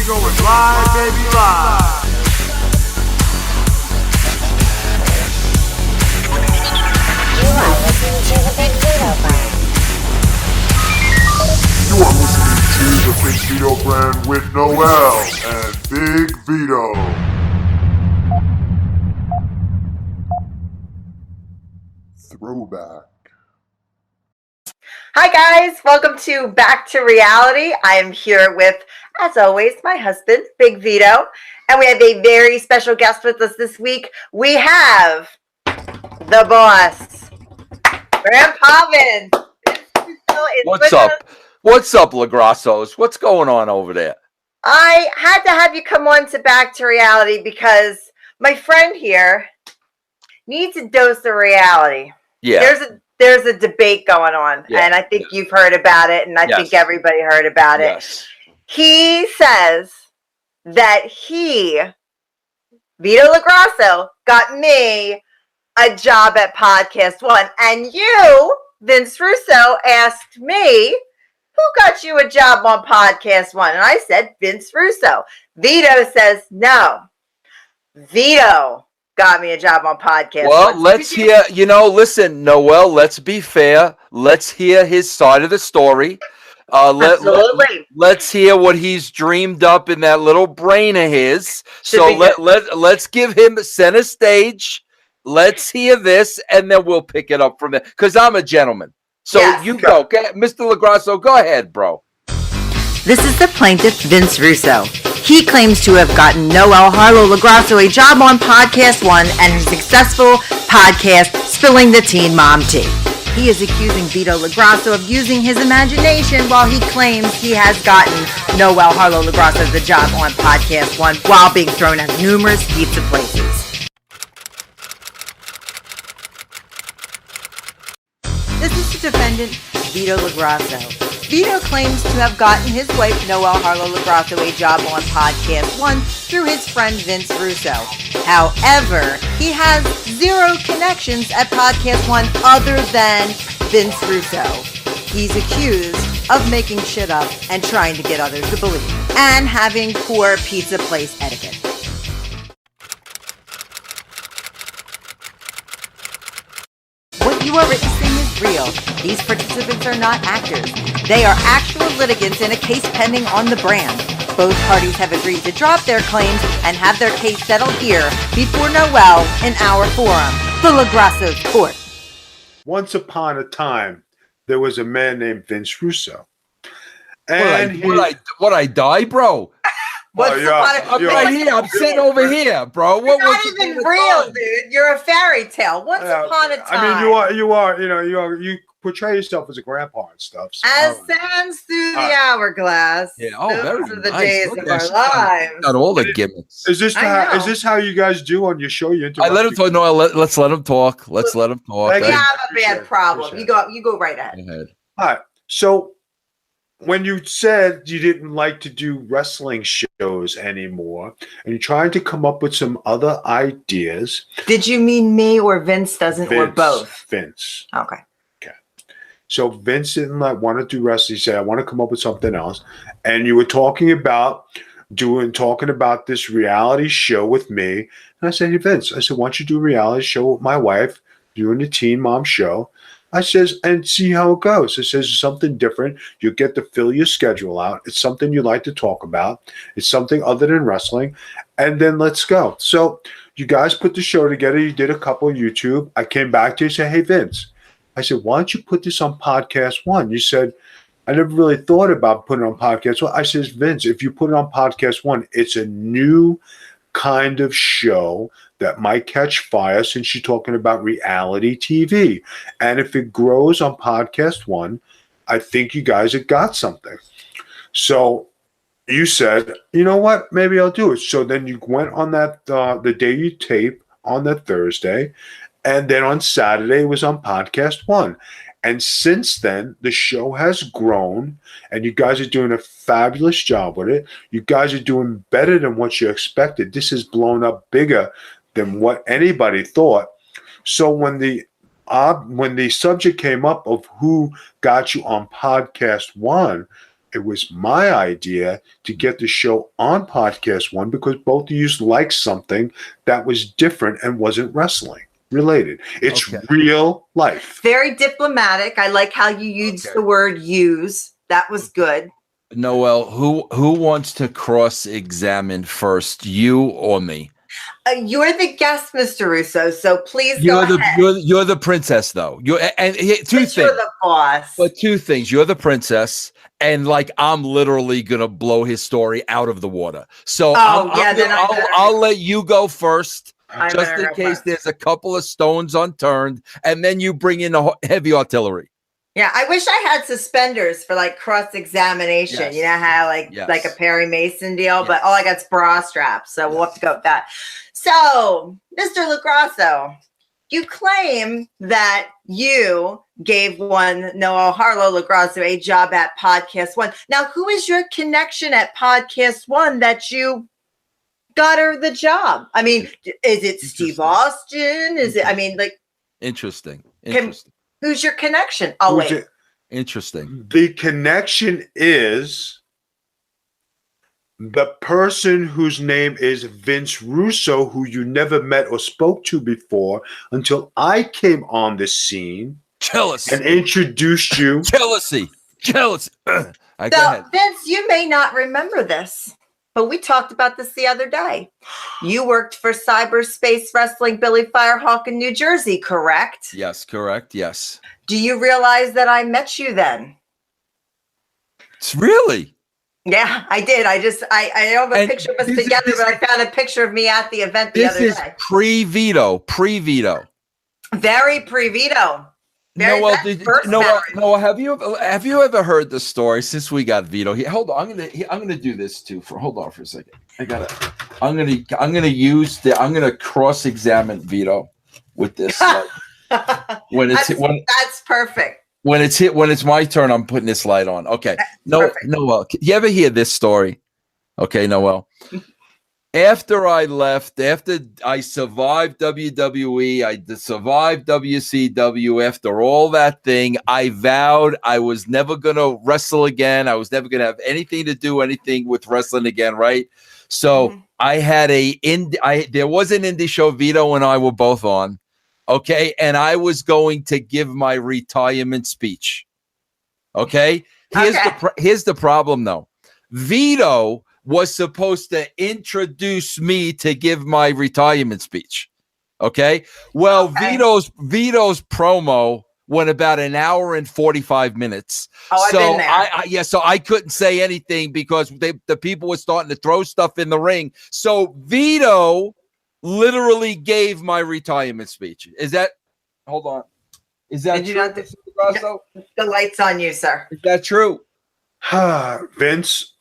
going live, baby, live. You are listening to the Big Vito brand. You are listening to the Big Vito brand with Noel and Big Vito. Throwback. Hi guys, welcome to Back to Reality. I am here with, as always, my husband, Big Vito, and we have a very special guest with us this week. We have the boss, Grandpa Vince. What's up? What's up, LoGrassos? What's going on over there? I had to have you come on to Back to Reality because my friend here needs a dose of reality. Yeah. There's a debate going on, and I think you've heard about it, and I think everybody heard about it. Yes. He says that Vito LoGrasso, got me a job at Podcast One, and you, Vince Russo, asked me, who got you a job on Podcast One? And I said, Vince Russo. Vito says, no. Vito got me a job on Podcast One. Well, let's hear, listen, Noel, let's be fair. Let's hear his side of the story. Absolutely. Let's hear what he's dreamed up in that little brain of his. Let's give him center stage. Let's hear this, and then we'll pick it up from there. Because I'm a gentleman. So you go. Okay? Mr. LoGrasso, go ahead, bro. This is the plaintiff, Vince Russo. He claims to have gotten Noel LoGrasso a job on Podcast One and her successful podcast, Spilling the Teen Mom Tea. He is accusing Vito LoGrasso of using his imagination while he claims he has gotten Noel LoGrasso the job on Podcast One while being thrown at numerous pizza places. This is the defendant, Vito LoGrasso. Vito claims to have gotten his wife, Noel LoGrasso, a job on Podcast One through his friend Vince Russo. However, he has zero connections at Podcast One other than Vince Russo. He's accused of making shit up and trying to get others to believe, and having poor pizza place etiquette. What you are witnessing is real. These participants are not actors. They are actual litigants in a case pending on the brand. Both parties have agreed to drop their claims and have their case settled here before Noel in our forum, the LoGrasso's Court. Once upon a time, there was a man named Vince Russo. And What I die, bro? I'm right here. I'm sitting over here, bro. You're not even real, dude. You're a fairy tale. Once upon a time. I mean, you portray yourself as a grandpa and stuff. So as sands through the hourglass. Yeah. Those are the nice. days of our lives. Got all the gimmicks. Is this how you guys do on your show? You I let him talk. No, let's let him talk. Let's let him talk. We have a bad problem. You go right ahead. All right. So when you said you didn't like to do wrestling shows anymore, and you're trying to come up with some other ideas. Did you mean me or Vince doesn't, or both? Vince. Okay. So Vince didn't want to do wrestling. He said, I want to come up with something else. And you were talking about this reality show with me. And I said, hey, Vince, why don't you do a reality show with my wife, doing the Teen Mom show? I says, and see how it goes. It says something different. You get to fill your schedule out. It's something you like to talk about. It's something other than wrestling. And then let's go. So you guys put the show together. You did a couple of YouTube. I came back to you and said, hey, Vince. I said, why don't you put this on Podcast One? You said, I never really thought about putting it on Podcast One. I says, Vince, if you put it on Podcast One, it's a new kind of show that might catch fire since you're talking about reality TV. And if it grows on Podcast One, I think you guys have got something. So you said, you know what, maybe I'll do it. So then you went on that the day you tape on that Thursday, and then on Saturday it was on Podcast One. And since then, the show has grown, and you guys are doing a fabulous job with it. You guys are doing better than what you expected. This has blown up bigger than what anybody thought. So when the subject came up of who got you on Podcast One, It was my idea to get the show on Podcast One because both of you liked something that was different and wasn't wrestling related. It's real life. Very diplomatic. I like how you used the word use. That was good. Noel, who wants to cross-examine first, you or me? You're the guest, Mr. Russo, so please go ahead. You're the princess, though. Two things. You're the boss. But two things. You're the princess, and like I'm literally gonna blow his story out of the water. So I'll let you go first, just in case there's a couple of stones unturned, and then you bring in the heavy artillery. Yeah, I wish I had suspenders for like cross-examination. Yes. You know how like a Perry Mason deal, but all I got's bra straps, so we'll have to go with that. So, Mr. LoGrasso, you claim that you gave one Noel Harlow LoGrasso a job at Podcast One. Now, who is your connection at Podcast One that you got her the job? I mean, is it Steve Austin? Is it? I mean, like, interesting. Who's your connection? Oh, wait. Interesting. The connection is the person whose name is Vince Russo, who you never met or spoke to before until I came on the scene. Jealousy. And introduced you. Jealousy. So, Vince, you may not remember this, but we talked about this the other day. You worked for Cyberspace Wrestling Billy Firehawk in New Jersey, correct? Yes, correct. Yes. Do you realize that I met you then? It's really? Yeah, I did. I don't have a picture of us together, but I found a picture of me at the event the other day. This is pre-Vito. Very pre-Vito. Noel, have you ever heard the story since we got Vito here? Hold on, I'm gonna do this too. Hold on for a second. I'm gonna cross-examine Vito with this. That's perfect. When it's my turn, I'm putting this light on. Okay. Noel, you ever hear this story? Okay, Noel. After I left, after I survived WWE, I survived WCW, after all that thing, I vowed I was never going to wrestle again. I was never going to have anything to do anything with wrestling again, right? So I had there was an indie show Vito and I were both on, okay? And I was going to give my retirement speech, okay? Here's the problem, though. Vito was supposed to introduce me to give my retirement speech. Okay. Well, Vito's promo went about an hour and 45 minutes. Oh, I've been there. So I couldn't say anything because the people were starting to throw stuff in the ring. So Vito literally gave my retirement speech. Hold on. Is that true? The light's on you, sir. Is that true? Vince,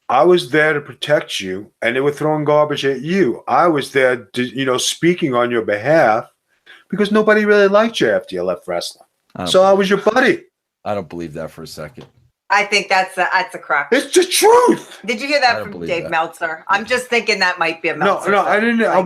I was there to protect you, and they were throwing garbage at you. I was there, speaking on your behalf because nobody really liked you after you left wrestling. So I was your buddy. I don't believe that for a second. I think that's a crux. It's the truth. Did you hear that from Dave Meltzer? I'm just thinking that might be a Meltzer. No, I didn't. I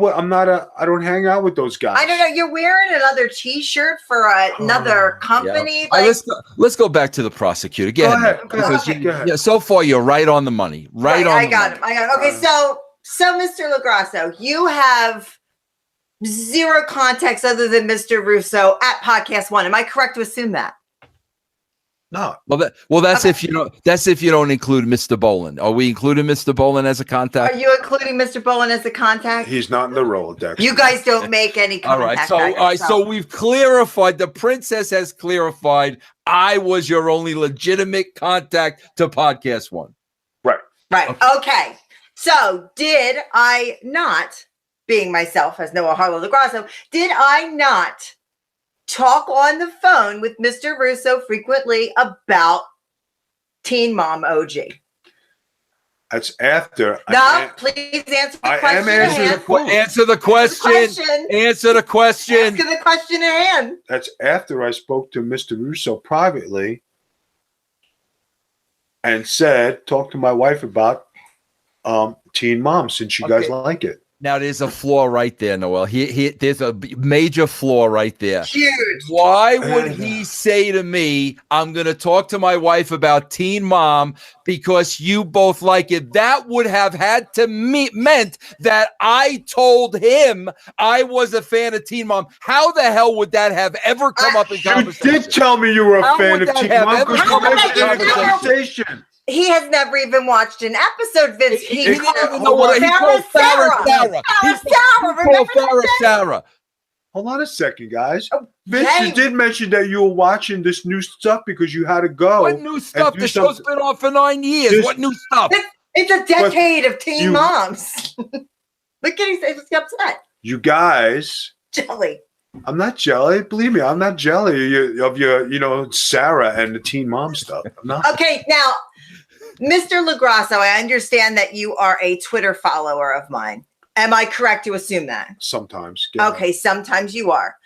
don't hang out with those guys. I don't know. You're wearing another T-shirt for another company. Yeah. Like, let's go back to the prosecutor. Go ahead. So far, you're right on the money. I got him. Okay, so Mr. LoGrasso, you have zero context other than Mr. Russo at Podcast One. Am I correct to assume that? No. That's if you don't include Mr. Bolin. Are we including Mr. Bolin as a contact? Are you including Mr. Bolin as a contact? He's not in the Rolodex. You guys don't make any contact. All right. So we've clarified. The princess has clarified. I was your only legitimate contact to Podcast One. Right. Okay. So did I not, being myself as Noel Harlow LoGrasso, did I not talk on the phone with Mr. Russo frequently about Teen Mom OG? That's after. Please answer the question. Answer the question. Answer the question at hand. That's after I spoke to Mr. Russo privately and said, talk to my wife about Teen Mom since you guys like it. Now there's a flaw right there, Noel. There's a major flaw right there. Huge. Why would he say to me, I'm going to talk to my wife about Teen Mom because you both like it? That would have had to meant that I told him I was a fan of Teen Mom. How the hell would that have ever come up in conversation? You did tell me you were a How fan would of that Teen have Mom ever because come you up mentioned in it in the conversation. He has never even watched an episode, Vince. He didn't even know what he called Farrah Sarah. Remember that? Sarah. Hold on a second, guys. Oh, Vince, Jay. you did mention that you were watching this new stuff because you had to go. What new stuff? do The show's something. been on for 9 years. What new stuff? It's a decade of teen you- moms. Look at he's upset. You guys, Jelly. I'm not jelly. Believe me, I'm not jelly of your, Sarah and the Teen Mom stuff. I'm not. Okay, now, Mr. LoGrasso, I understand that you are a Twitter follower of mine. Am I correct to assume that? Sometimes. Yeah. Okay, sometimes you are.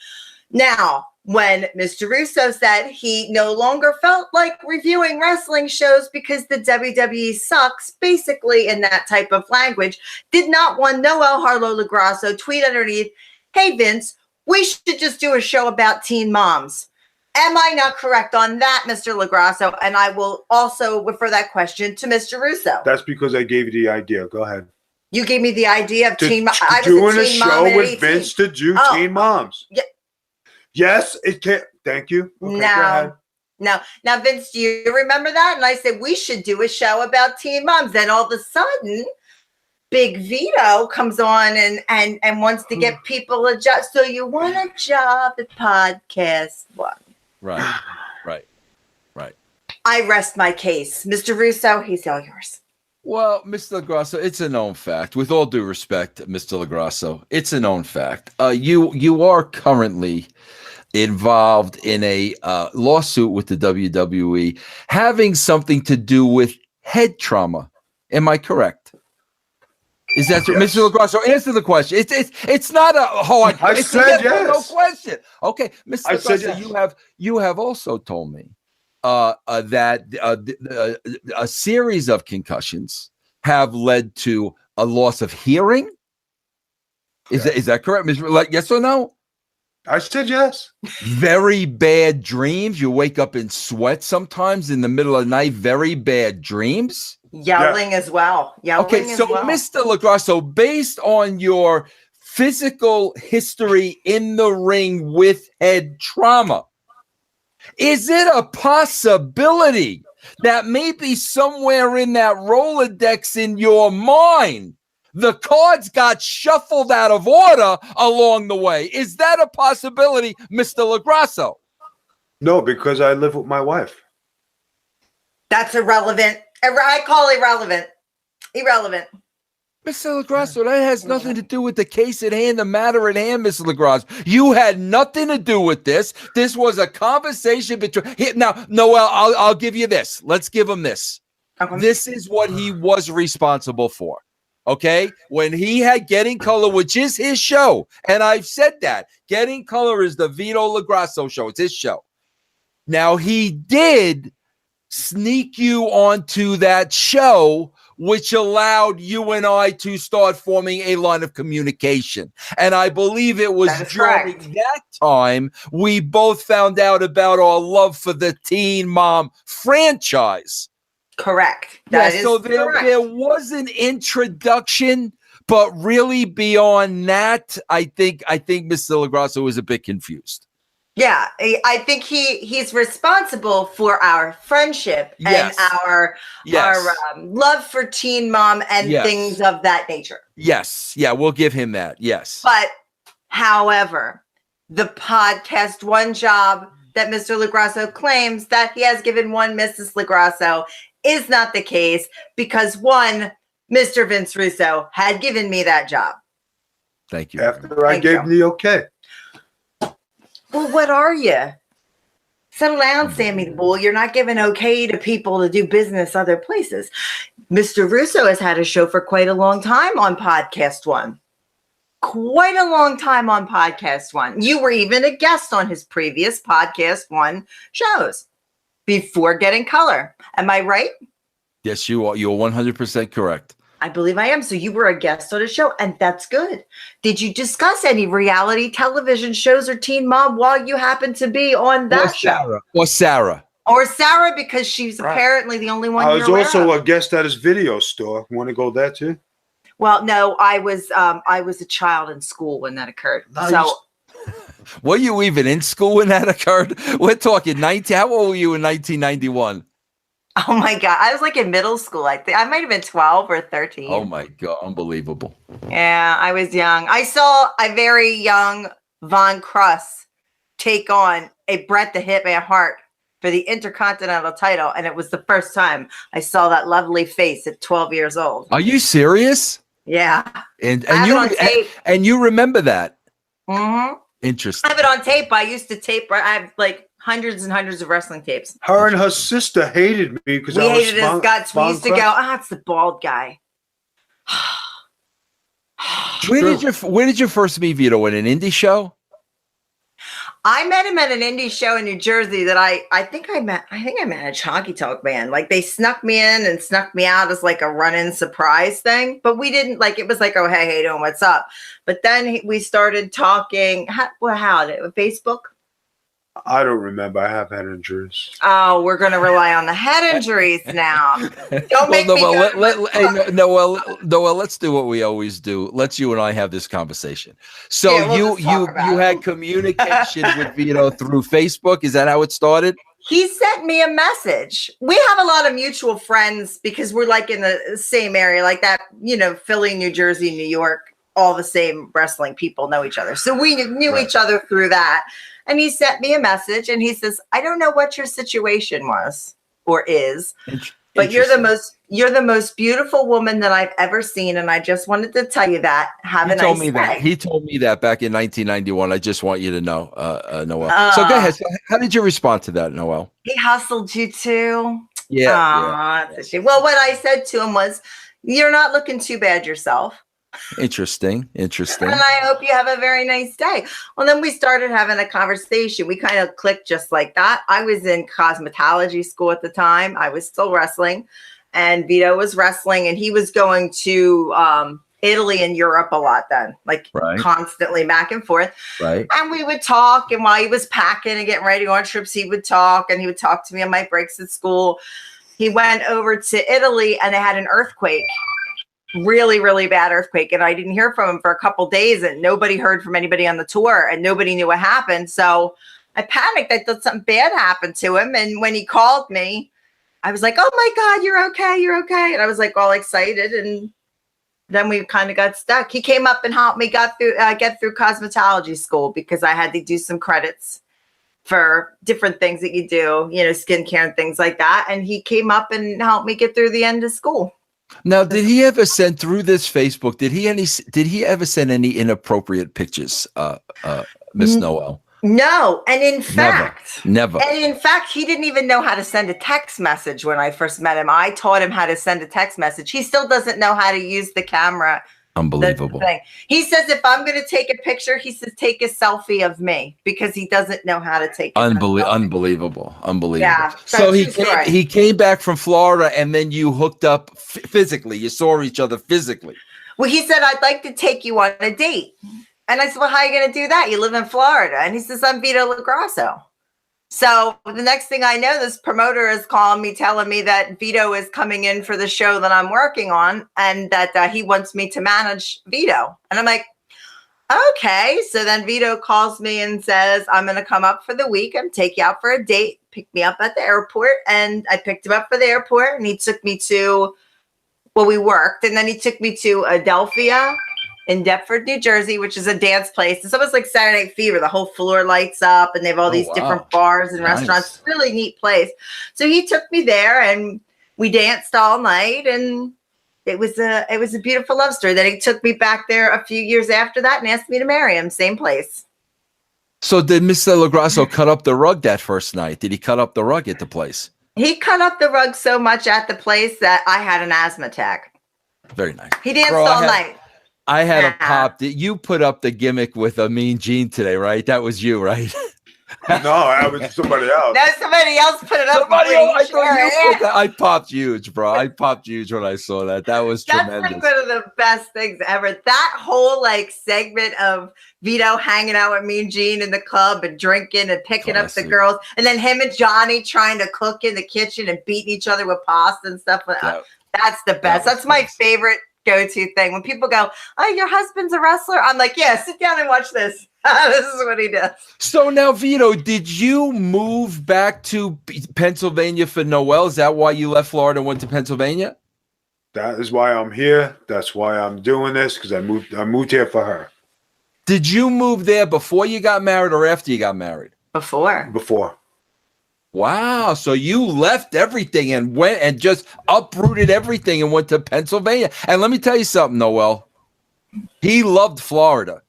Now, when Mr. Russo said he no longer felt like reviewing wrestling shows because the WWE sucks, basically in that type of language, did not one Noel Harlow LoGrasso tweet underneath, "Hey Vince, we should just do a show about teen moms." Am I not correct on that, Mr. LoGrasso? And I will also refer that question to Mr. Russo. That's because I gave you the idea. Go ahead. You gave me the idea of teen moms. I was Doing a a teen mom show at with 18. Vince to do Oh, Teen Moms. yeah. Yes, it can. Thank you. Okay, go ahead. Now, Vince, do you remember that? And I said, we should do a show about teen moms. Then all of a sudden, Big Vito comes on and wants to get people a job. So you want a job at Podcast One. Right. I rest my case. Mr. Russo, he's all yours. Well, Mr. LoGrasso, it's a known fact. With all due respect, Mr. LoGrasso, it's a known fact. You are currently involved in a lawsuit with the WWE having something to do with head trauma. Am I correct? Is that Yes. Mr. LoGrasso? Answer the question. It's not a hard. I it's said a yes or no yes. question. Okay, Mr. I said LoGrasso, yes. you have also told me that a series of concussions have led to a loss of hearing. Is that correct, Mr. Like, yes or no? I said yes. Very bad dreams. You wake up in sweat sometimes in the middle of the night. Very bad dreams. Yelling as well. Okay, so Mr. LoGrasso, based on your physical history in the ring with head trauma, is it a possibility that maybe somewhere in that Rolodex in your mind, the cards got shuffled out of order along the way? Is that a possibility, Mr. LoGrasso? No, because I live with my wife. That's irrelevant. I call irrelevant. Irrelevant. Mr. LoGrasso, that has nothing to do with the case at hand, the matter at hand, Mr. LoGrasso. You had nothing to do with this. This was a conversation between... Now, Noel, I'll give you this. Let's give him this. Okay. This is what he was responsible for. Okay? When he had Getting Color, which is his show, and I've said that. Getting Color is the Vito LoGrasso show. It's his show. Now, he did sneak you onto that show, which allowed you and I to start forming a line of communication. And I believe it was during that time we both found out about our love for the Teen Mom franchise. Correct. That is so correct. there was an introduction, but really beyond that, I think Mr. LoGrasso was a bit confused. Yeah, I think he's responsible for our friendship and our love for Teen Mom and things of that nature. Yes. Yeah, we'll give him that. Yes. But, however, the Podcast One job that Mr. LoGrasso claims that he has given one Mrs. LoGrasso is not the case because one, Mr. Vince Russo had given me that job. Thank you. After I gave him the okay. Well, what are you? Settle down, Sammy the Bull. You're not giving okay to people to do business other places. Mr. Russo has had a show for quite a long time on Podcast One. Quite a long time on Podcast One. You were even a guest on his previous Podcast One shows before Getting Color. Am I right? Yes, you are. You're 100% correct. I believe I am. So you were a guest on a show, and that's good. Did you discuss any reality television shows or Teen Mom while you happened to be on that show? Or Sarah. Or Sarah, because she's apparently the only one I you're was aware also of. a guest at his video store. Want to go there too? Well, no, I was a child in school when that occurred. Nice. So Were you even in school when that occurred? We're talking 19. How old were you in 1991? oh my God, I was like in middle school. I think I might have been 12 or 13. Oh my God, unbelievable. Yeah, I was young. I saw a very young Von Kruss take on a Bret the Hitman Hart for the Intercontinental title, and it was the first time I saw that lovely face at 12 years old. Are you serious? Yeah. And I have it on tape. And you remember that? Mm-hmm. Interesting. I have it on tape. I used to tape. I have like hundreds and hundreds of wrestling tapes. Her and her sister hated me because We I was hated his guts. We used to go, it's the bald guy. Where did you first meet Vito? In an indie show? I met him at an indie show in New Jersey that I think I managed Honky Tonk Man. Like they snuck me in and snuck me out as like a run-in surprise thing, but we didn't like, it was like, oh, hey, doing, what's up? But then we started talking. How Facebook? I don't remember. I have head injuries. Oh, we're going to rely on the head injuries now. Don't make me go. Noel, let's do what we always do. Let's you and I have this conversation. So Yeah, we'll you had communication with Vito through Facebook. Is that how it started? He sent me a message. We have a lot of mutual friends because we're like in the same area, like that, Philly, New Jersey, New York, all the same wrestling people know each other. So we knew each other through that. And he sent me a message and he says, I don't know what your situation was or is, but you're the most beautiful woman that I've ever seen. And I just wanted to tell you that. Have a nice day. He told me that back in 1991. I just want you to know, Noel. So go ahead. So how did you respond to that, Noel? He hustled you too. Yeah. That's a shame. Well, what I said to him was, you're not looking too bad yourself. Interesting. And I hope you have a very nice day. Well, then we started having a conversation. We kind of clicked just like that. I was in cosmetology school at the time. I was still wrestling, and Vito was wrestling, and he was going to Italy and Europe a lot then, constantly back and forth. Right. And we would talk, and while he was packing and getting ready to go on trips, he would talk, and he would talk to me on my breaks at school. He went over to Italy, and they had an earthquake. Really, really bad earthquake. And I didn't hear from him for a couple days, and nobody heard from anybody on the tour, and nobody knew what happened. So I panicked. I thought something bad happened to him. And when he called me, I was like, oh my God, you're okay. You're okay. And I was like all excited. And then we kind of got stuck. He came up and helped me get through cosmetology school because I had to do some credits for different things that you do, skincare and things like that. And he came up and helped me get through the end of school. Now, did he ever send through this Facebook? Did he ever send any inappropriate pictures, Miss Noel? No, and in fact, never. And in fact, he didn't even know how to send a text message when I first met him. I taught him how to send a text message. He still doesn't know how to use the camera. Unbelievable. He says if I'm going to take a picture, he says take a selfie of me because he doesn't know how to take. Unbelievable. Yeah. So he came back from Florida, and then you hooked up physically. You saw each other physically. Well, he said, I'd like to take you on a date. And I said, well, how are you going to do that? You live in Florida. And he says, I'm Vito LoGrasso. So the next thing I know, this promoter is calling me, telling me that Vito is coming in for the show that I'm working on, and that he wants me to manage Vito. And I'm like, okay. So then Vito calls me and says, I'm going to come up for the week and take you out for a date, pick me up at the airport. And I picked him up for the airport, and he took me to, we worked. And then he took me to Adelphia in Deptford, New Jersey, which is a dance place. It's almost like Saturday Night Fever. The whole floor lights up, and they have all these different bars and restaurants. Really neat place. So he took me there, and we danced all night, and it was a beautiful love story. Then he took me back there a few years after that and asked me to marry him. Same place. So did Mr. LoGrasso cut up the rug that first night? Did he cut up the rug at the place? He cut up the rug so much at the place that I had an asthma attack. Very nice. He danced all night. I had a pop. You put up the gimmick with a Mean Gene today, right? That was you, right? No, I was somebody else. No, somebody else put it up. Somebody before you else, I thought share you it. put that. I popped huge, bro. I popped huge when I saw that. That was That's tremendous. like one of the best things ever. That whole like segment of Vito hanging out with Mean Gene in the club and drinking and picking up the Classic. girls, and then him and Johnny trying to cook in the kitchen and beating each other with pasta and stuff. That's the best. was That's my classic. favorite go-to thing. When people go, "Oh, your husband's a wrestler," I'm like, "Yeah, sit down and watch this." This is what he does. So now, Vito, did you move back to Pennsylvania for Noel? Is that why you left Florida and went to Pennsylvania? That is why I'm here. That's why I'm doing this, because I moved here for her. Did you move there before you got married or after you got married? Before. Wow. So you left everything and went and just uprooted everything and went to Pennsylvania. And let me tell you something, Noel. He loved Florida.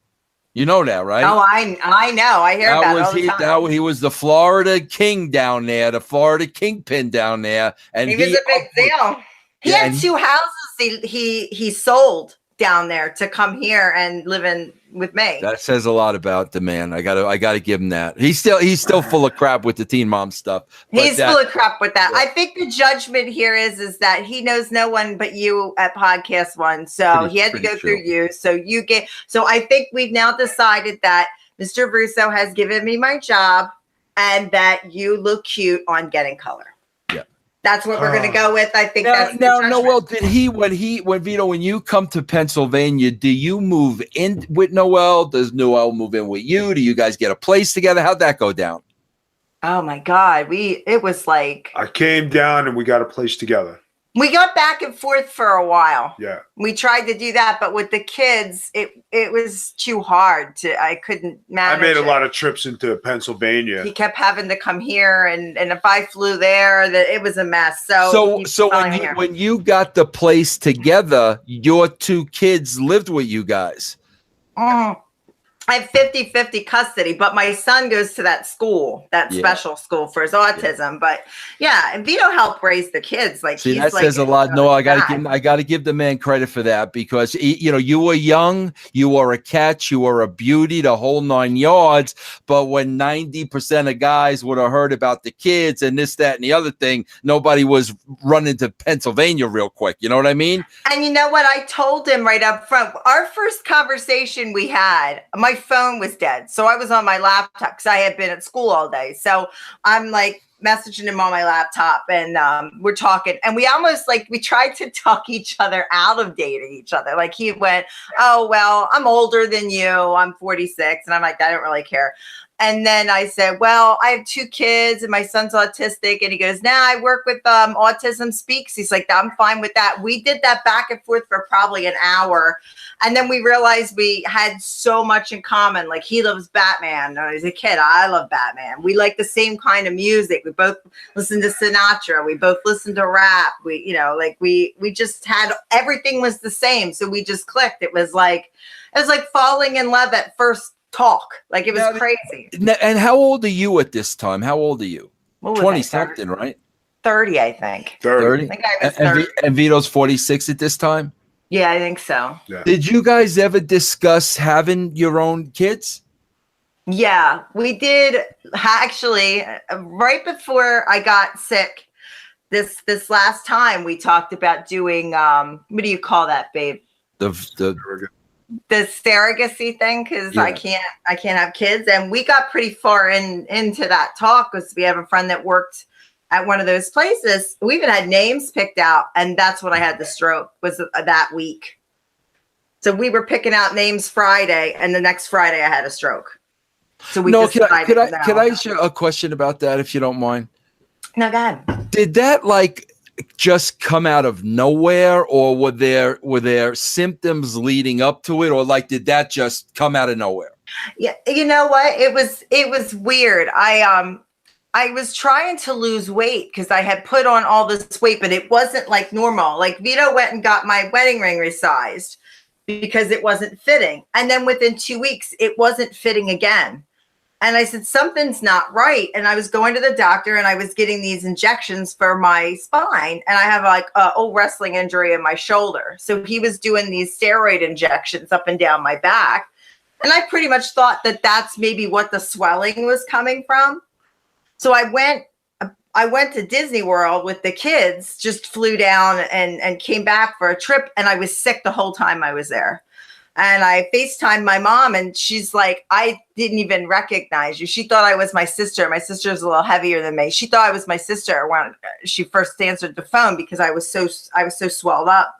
You know that, right? Oh, I know. I hear about it all the time. He was the Florida king down there, the Florida kingpin down there. And he was a big deal. He had two houses he sold down there to come here and live in with me. That says a lot about the man. I gotta give him that. He's still full of crap with the Teen Mom stuff. He's full of crap with that. Yeah. I think the judgment here is that he knows no one but you at Podcast One. So he had to go through you. So I think we've now decided that Mr. Russo has given me my job and that you look cute on Getting Color. That's what we're going to go with. I think that's now. Noel, did when Vito, when you come to Pennsylvania, do you move in with Noel? Does Noel move in with you? Do you guys get a place together? How'd that go down? Oh my God, it was like I came down and we got a place together. We got back and forth for a while. Yeah. We tried to do that, but with the kids, it was too hard I couldn't manage. I made a lot of trips into Pennsylvania. He kept having to come here, and if I flew there, it was a mess. So when you got the place together, your two kids lived with you guys. I have 50-50 custody, but my son goes to that school, special school for his autism. Yeah. But yeah, and Vito helped raise the kids. Like, see, that says a lot. No, I gotta give the man credit for that, because you were young, you were a catch, you were a beauty, the whole 9 yards. But when 90% of guys would have heard about the kids and this, that, and the other thing, nobody was running to Pennsylvania real quick. You know what I mean? And you know what? I told him right up front. Our first conversation we had, my phone was dead, so I was on my laptop because I had been at school all day. So I'm like messaging him on my laptop, and we're talking, and we almost we tried to talk each other out of dating each other. Like, he went, "Oh, well, I'm older than you. I'm 46," and I'm like, "I don't really care." And then I said, "Well, I have 2 kids and my son's autistic." And he goes, "Nah, I work with Autism Speaks." He's like, "I'm fine with that." We did that back and forth for probably an hour. And then we realized we had so much in common. Like, he loves Batman. When I was a kid, I love Batman. We like the same kind of music. We both listen to Sinatra. We both listen to rap. We just had, everything was the same. So we just clicked. It was like falling in love at first talk. Like, it was crazy. And how old are you at this time? How old are you? 20 something, right? 30, I think. 30. I think I was 30. And Vito's 46 at this time? Yeah, I think so. Yeah. Did you guys ever discuss having your own kids? Yeah, we did. Actually, right before I got sick, this last time, we talked about doing, what do you call that, babe? The surrogacy thing, because I can't have kids. And we got pretty far into that talk, because we have a friend that worked at one of those places. We even had names picked out, and that's when I had the stroke, was that week. So we were picking out names Friday, and the next Friday I had a stroke. So we could I ask you a question about that, if you don't mind? No, go ahead. Did that just come out of nowhere, or were there symptoms leading up to it, or did that just come out of nowhere? Yeah, you know what? It was weird. I was trying to lose weight because I had put on all this weight, but it wasn't normal. Like, Vito went and got my wedding ring resized because it wasn't fitting. And then within 2 weeks, it wasn't fitting again. And I said, something's not right. And I was going to the doctor, and I was getting these injections for my spine. And I have an old wrestling injury in my shoulder. So he was doing these steroid injections up and down my back. And I pretty much thought that that's maybe what the swelling was coming from. So I went to Disney World with the kids, just flew down and came back for a trip. And I was sick the whole time I was there. And I FaceTimed my mom, and she's like, I didn't even recognize you. She thought I was my sister. My sister's a little heavier than me. She thought I was my sister when she first answered the phone because I was so swelled up.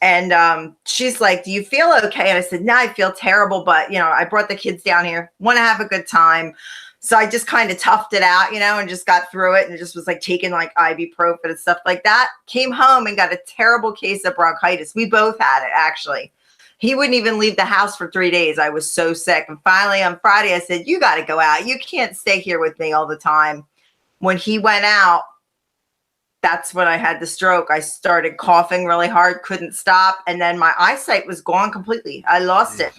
And she's like, do you feel okay? And I said, no, I feel terrible. But, I brought the kids down here, want to have a good time. So I just kind of toughed it out, and just got through it and just was like taking like ibuprofen and stuff like that. Came home and got a terrible case of bronchitis. We both had it, actually. He wouldn't even leave the house for 3 days. I was so sick. And finally on Friday, I said, you got to go out. You can't stay here with me all the time. When he went out, that's when I had the stroke. I started coughing really hard, couldn't stop. And then my eyesight was gone completely. I lost it.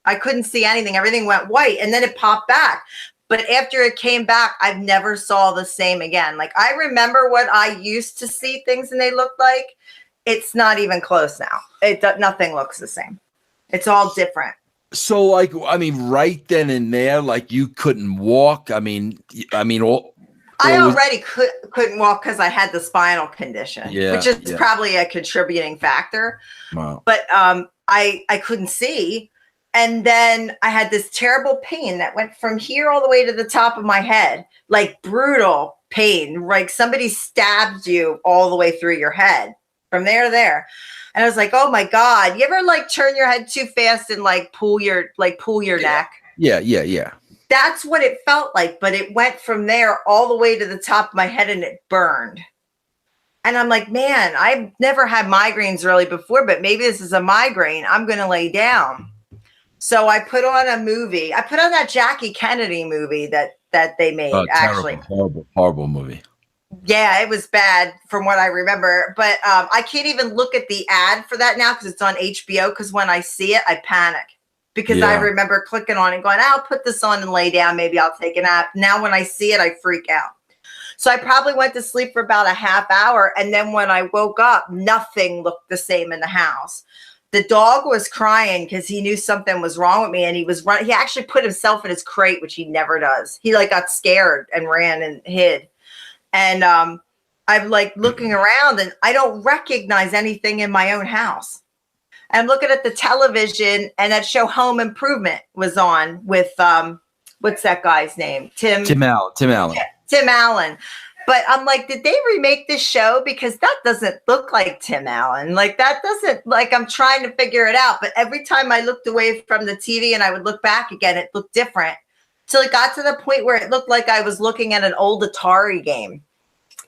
I couldn't see anything. Everything went white. And then it popped back. But after it came back, I've never saw the same again. Like, I remember what I used to see things and they looked like. It's not even close now. Nothing looks the same. It's all different. So, like, right then and there, like, you couldn't walk. I already couldn't walk because I had the spinal condition, which is probably a contributing factor. Wow. But I couldn't see. And then I had this terrible pain that went from here all the way to the top of my head, like brutal pain, like somebody stabbed you all the way through your head. From there to there. And I was like, oh my God. You ever like turn your head too fast and like pull your neck? Yeah. That's what it felt like. But it went from there all the way to the top of my head and it burned. And I'm like, man, I've never had migraines really before, but maybe this is a migraine. I'm going to lay down. So I put on a movie. I put on that Jackie Kennedy movie that they made, actually. Horrible movie. Yeah, it was bad from what I remember, but I can't even look at the ad for that now because it's on HBO, because when I see it, I panic because I remember clicking on it and going, I'll put this on and lay down. Maybe I'll take a nap. Now, when I see it, I freak out. So I probably went to sleep for about a half hour. And then when I woke up, nothing looked the same in the house. The dog was crying because he knew something was wrong with me, and he was running. He actually put himself in his crate, which he never does. He like got scared and ran and hid. And I'm like looking around and I don't recognize anything in my own house. I'm looking at the television and that show Home Improvement was on with, what's that guy's name? Tim Allen. Yeah, Tim Allen. But I'm like, did they remake this show? Because that doesn't look like Tim Allen. Like that doesn't, like, I'm trying to figure it out. But every time I looked away from the TV and I would look back again, it looked different. Till it got to the point where it looked like I was looking at an old Atari game.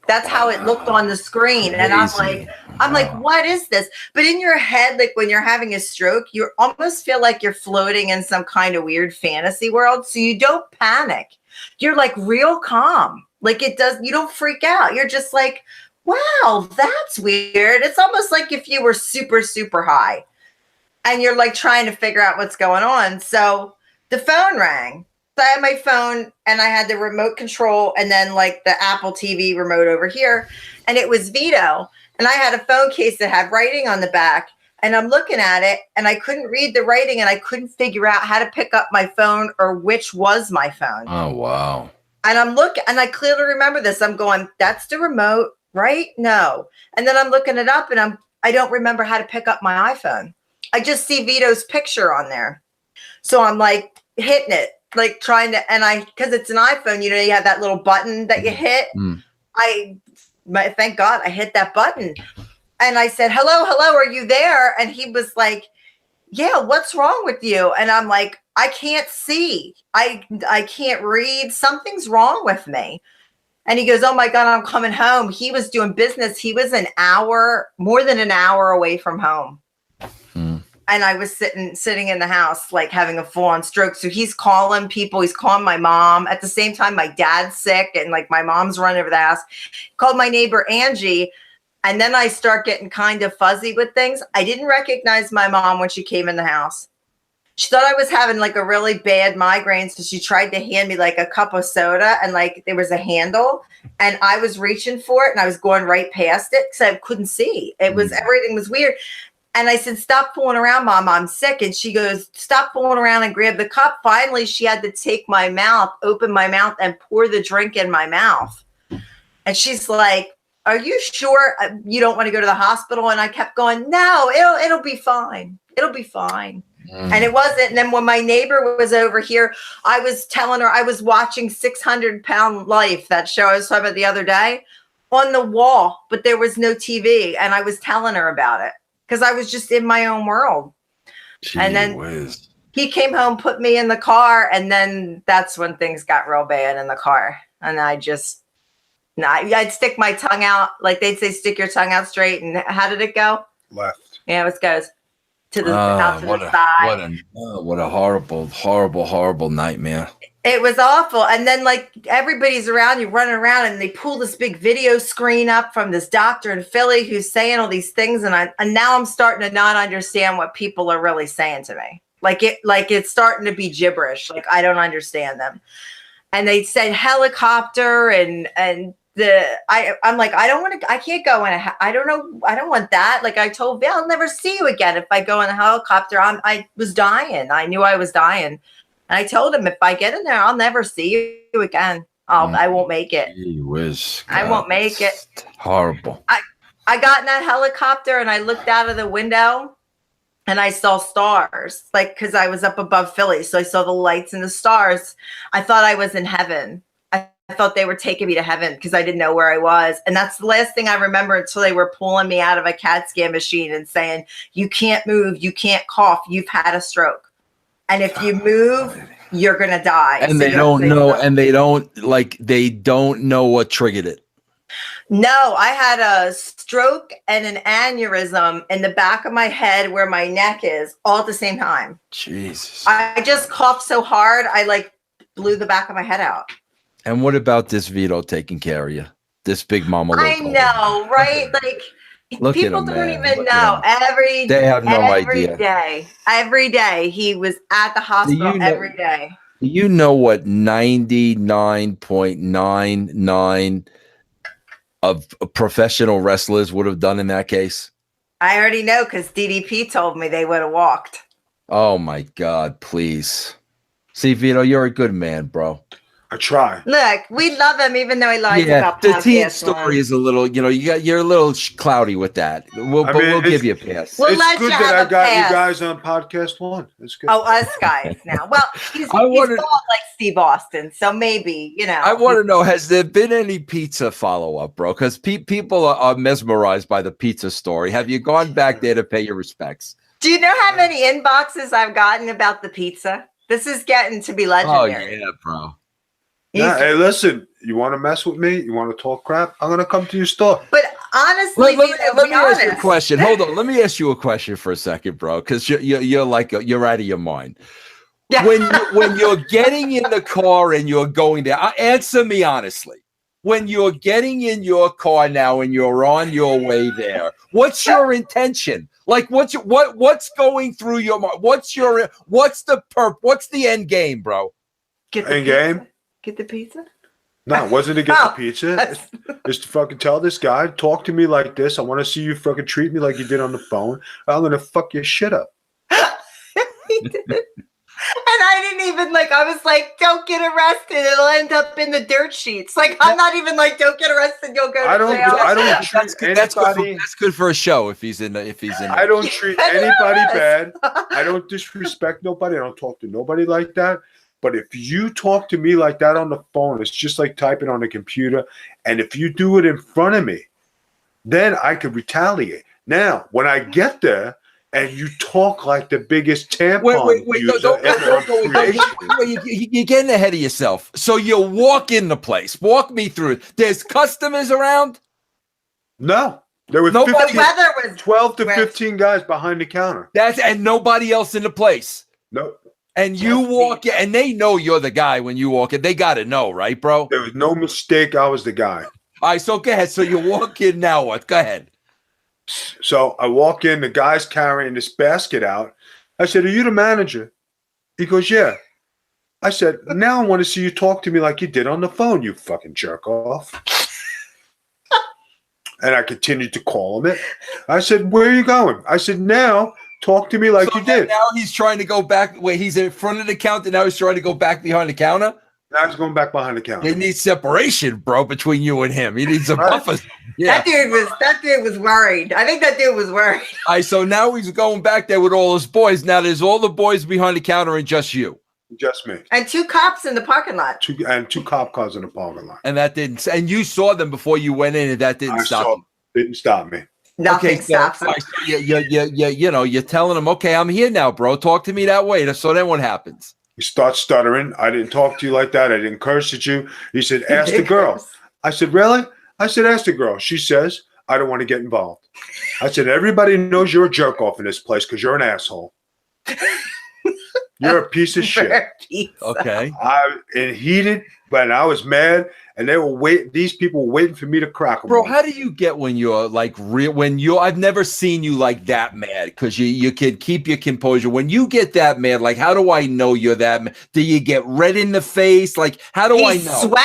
That's how it looked on the screen. And I'm like, what is this? But in your head, like when you're having a stroke, you almost feel like you're floating in some kind of weird fantasy world. So you don't panic. You're like real calm. Like you don't freak out. You're just like, wow, that's weird. It's almost like if you were super, super high and you're like trying to figure out what's going on. So the phone rang. So I had my phone and I had the remote control and then like the Apple TV remote over here. And it was Vito. And I had a phone case that had writing on the back. And I'm looking at it and I couldn't read the writing and I couldn't figure out how to pick up my phone or which was my phone. Oh, wow. And I'm looking and I clearly remember this. I'm going, that's the remote, right? No. And then I'm looking it up and I don't remember how to pick up my iPhone. I just see Vito's picture on there. So I'm like hitting it. Like trying to, and because it's an iPhone, you have that little button that you hit. Thank God I hit that button. And I said, hello, are you there? And he was like, yeah, what's wrong with you? And I'm like, I can't see. I can't read. Something's wrong with me. And he goes, oh my God, I'm coming home. He was doing business. He was more than an hour away from home. And I was sitting in the house, like having a full-on stroke. So he's calling people. He's calling my mom. At the same time, my dad's sick and like my mom's running over the house. Called my neighbor, Angie. And then I start getting kind of fuzzy with things. I didn't recognize my mom when she came in the house. She thought I was having like a really bad migraine. So she tried to hand me like a cup of soda and like there was a handle and I was reaching for it and I was going right past it because I couldn't see. Everything was weird. And I said, stop fooling around, Mom. I'm sick. And she goes, stop fooling around and grab the cup. Finally, she had to take my mouth, open my mouth, and pour the drink in my mouth. And she's like, are you sure you don't want to go to the hospital? And I kept going, no, it'll be fine. It'll be fine. And it wasn't. And then when my neighbor was over here, I was telling her I was watching 600 Pound Life, that show I was talking about the other day, on the wall, but there was no TV. And I was telling her about it because I was just in my own world. And then he came home, put me in the car. And then that's when things got real bad in the car. And I'd stick my tongue out. Like they'd say, stick your tongue out straight. And how did it go? Left. Yeah, it goes to the, out to the side. What a horrible, horrible, horrible nightmare. It was awful. And then like everybody's around you running around and they pull this big video screen up from this doctor in Philly who's saying all these things. And now I'm starting to not understand what people are really saying to me. Like it's starting to be gibberish. Like I don't understand them. And they said helicopter and I'm like, I can't go in I don't know. I don't want that. Like I told Bill, I'll never see you again. If I go in a helicopter, I was dying. I knew I was dying. And I told him, if I get in there, I'll never see you again. I won't make it. I won't make it. Horrible. I got in that helicopter and I looked out of the window and I saw stars, like, cause I was up above Philly. So I saw the lights and the stars. I thought I was in heaven. I thought they were taking me to heaven because I didn't know where I was. And that's the last thing I remember until they were pulling me out of a CAT scan machine and saying, you can't move, you can't cough, you've had a stroke. And if you move, you're going to die. And they don't know. And they don't know what triggered it. No, I had a stroke and an aneurysm in the back of my head where my neck is all at the same time. Jesus. I just coughed so hard, I like blew the back of my head out. And what about this Vito taking care of you? This big mama. I know, right? Like people don't even know. They have no idea. Every day he was at the hospital every day. Do you know what 99.99 of professional wrestlers would have done in that case? I already know because DDP told me they would have walked. Oh my God, please. See, Vito, you're a good man, bro. I try. Look, we love him, even though he lies about the teen story is a little, you're a little cloudy with that. We'll give you a pass. It's good that I got you guys on podcast one. It's good. Oh, us guys now. Well, he's bald like Steve Austin, so maybe, I want to know, has there been any pizza follow-up, bro? Because people are mesmerized by the pizza story. Have you gone back there to pay your respects? Do you know how many inboxes I've gotten about the pizza? This is getting to be legendary. Oh, yeah, bro. Yeah, hey, listen, you want to mess with me? You want to talk crap? I'm going to come to your store. But honestly, let me ask you a question. Hold on. Let me ask you a question for a second, bro, because you're out of your mind. Yeah. When you're getting in the car and you're going there, answer me honestly. When you're getting in your car now and you're on your way there, what's your intention? Like what's going through your mind? What's the end game, bro? End game? Get the pizza? No, it wasn't to get the pizza. It's to fucking tell this guy, talk to me like this. I want to see you fucking treat me like you did on the phone. I'm going to fuck your shit up. He did. And I didn't even I was like, don't get arrested. It'll end up in the dirt sheets. Like, I'm not even like, don't get arrested. You'll go to jail. I don't treat anybody. That's good for a show if he's in. I don't treat anybody bad. I don't disrespect nobody. I don't talk to nobody like that. But if you talk to me like that on the phone, it's just like typing on a computer. And if you do it in front of me, then I could retaliate. Now, when I get there and you talk like the biggest tampon user you're getting ahead of yourself. So you walk in the place. Walk me through it. There's customers around? No. There was 12 to 15 guys behind the counter. And nobody else in the place? Nope. And you walk in, and they know you're the guy when you walk in. They got to know, right, bro? There was no mistake. I was the guy. All right, so go ahead. So you walk in now. What? Go ahead. So I walk in. The guy's carrying this basket out. I said, are you the manager? He goes, yeah. I said, now I want to see you talk to me like you did on the phone, you fucking jerk off. And I continued to call him it. I said, where are you going? I said, now talk to me like So you did. now he's trying to go back. Wait, he's in front of the counter. Now he's trying to go back behind the counter. Now he's going back behind the counter. He needs separation, bro, between you and him. He needs a buffer. Yeah. That dude was worried. I think that dude was worried. All right, so now he's going back there with all his boys. Now there's all the boys behind the counter and just you. Just me. And 2 cops in the parking lot. Two cop cars in the parking lot. And that didn't. And you saw them before you went in, and that didn't stop you. Didn't stop me. Nothing stops him. So you're telling him, okay, I'm here now, bro. Talk to me that way. So then what happens? He starts stuttering. I didn't talk to you like that. I didn't curse at you. He said, ask the girl. I said, really? I said, ask the girl. She says, I don't want to get involved. I said, everybody knows you're a jerk off in this place because you're an asshole. You're a piece of shit. Okay. And heated, but I was mad, and they were waiting. These people were waiting for me to crack them. Bro, how do you get when you're like real? I've never seen you like that mad because you can keep your composure. When you get that mad, like how do I know you're that mad? Do you get red in the face? Like how do I know?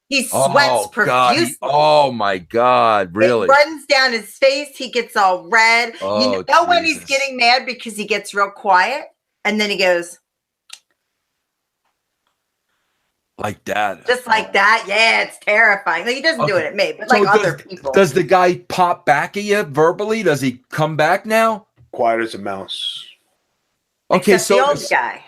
He sweats profusely. Oh my God, really? It runs down his face. He gets all red. Oh, you know when he's getting mad because he gets real quiet, and then he goes. Like that. Just like that. Yeah, it's terrifying. Like, he doesn't do it at me, but like other people. Does the guy pop back at you verbally? Does he come back now? Quiet as a mouse. Okay, Except the old guy.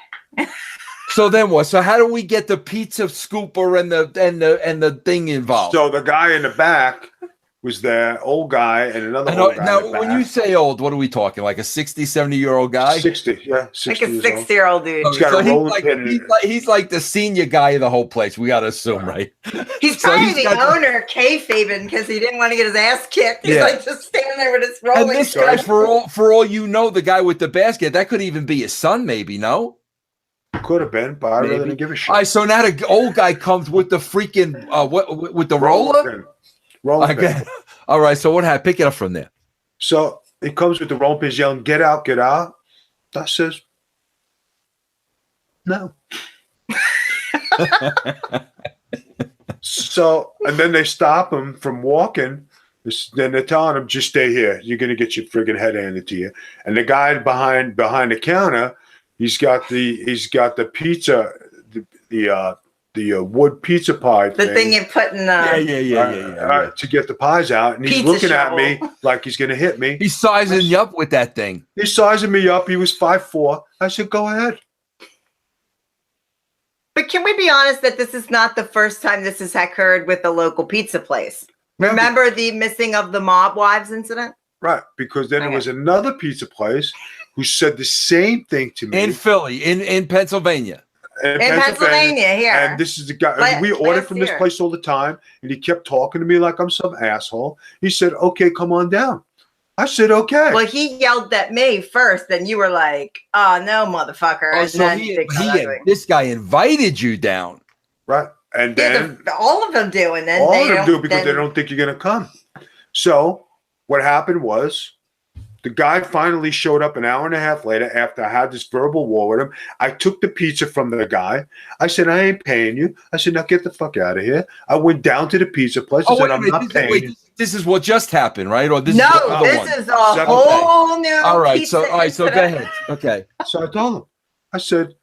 So then what? So how do we get the pizza scooper and the thing involved? So the guy in the back was there, old guy, and another old guy. Now, when you say old, what are we talking? Like a 60, 70-year-old guy? 60, yeah. 60 like a 60-year-old dude. He's got a rolling pin. He's like the senior guy of the whole place. We got to assume, right? He's probably the owner, kayfabing, because he didn't want to get his ass kicked. He's like just standing there with his rolling. And this guy, for all you know, the guy with the basket, that could even be his son, maybe, no? Could have been, but I really didn't give a shit. All right, so now the old guy comes with the freaking with the roller. Rolling pin. All right, so what happened? Pick it up from there. So he comes with the rolling pins, yelling, "Get out, get out!" That says, "No." So, and then they stop him from walking. Then they're telling him, "Just stay here. You're gonna get your friggin' head handed to you." And the guy behind the counter. He's got the pizza, the wood pizza pie the thing you put in the to get the pies out, and he's pizza looking shovel. at me like he's gonna hit me. He's sizing you up with that thing. He's sizing me up. He was 5'4". I said, "Go ahead." But can we be honest that this is not the first time this has occurred with the local pizza place? Remember the missing of the mob wives incident? Right, because then there was another pizza place who said the same thing to me in Philly, in Pennsylvania. In Pennsylvania, here. And this is the guy. We ordered from this place all the time, and he kept talking to me like I'm some asshole. He said, "Okay, come on down." I said, "Okay." Well, he yelled at me first, then you were like, "Oh no, motherfucker!" Oh, so this guy invited you down, right? And then all of them do, and then all of them do because they don't think you're gonna come. So what happened was, the guy finally showed up an hour and a half later after I had this verbal war with him. I took the pizza from the guy. I said, "I ain't paying you." I said, "Now get the fuck out of here." I went down to the pizza place. I said, "I'm not paying you." This is what just happened, right? Or this is a whole new. All right, so go ahead. Okay. So I told him, I said,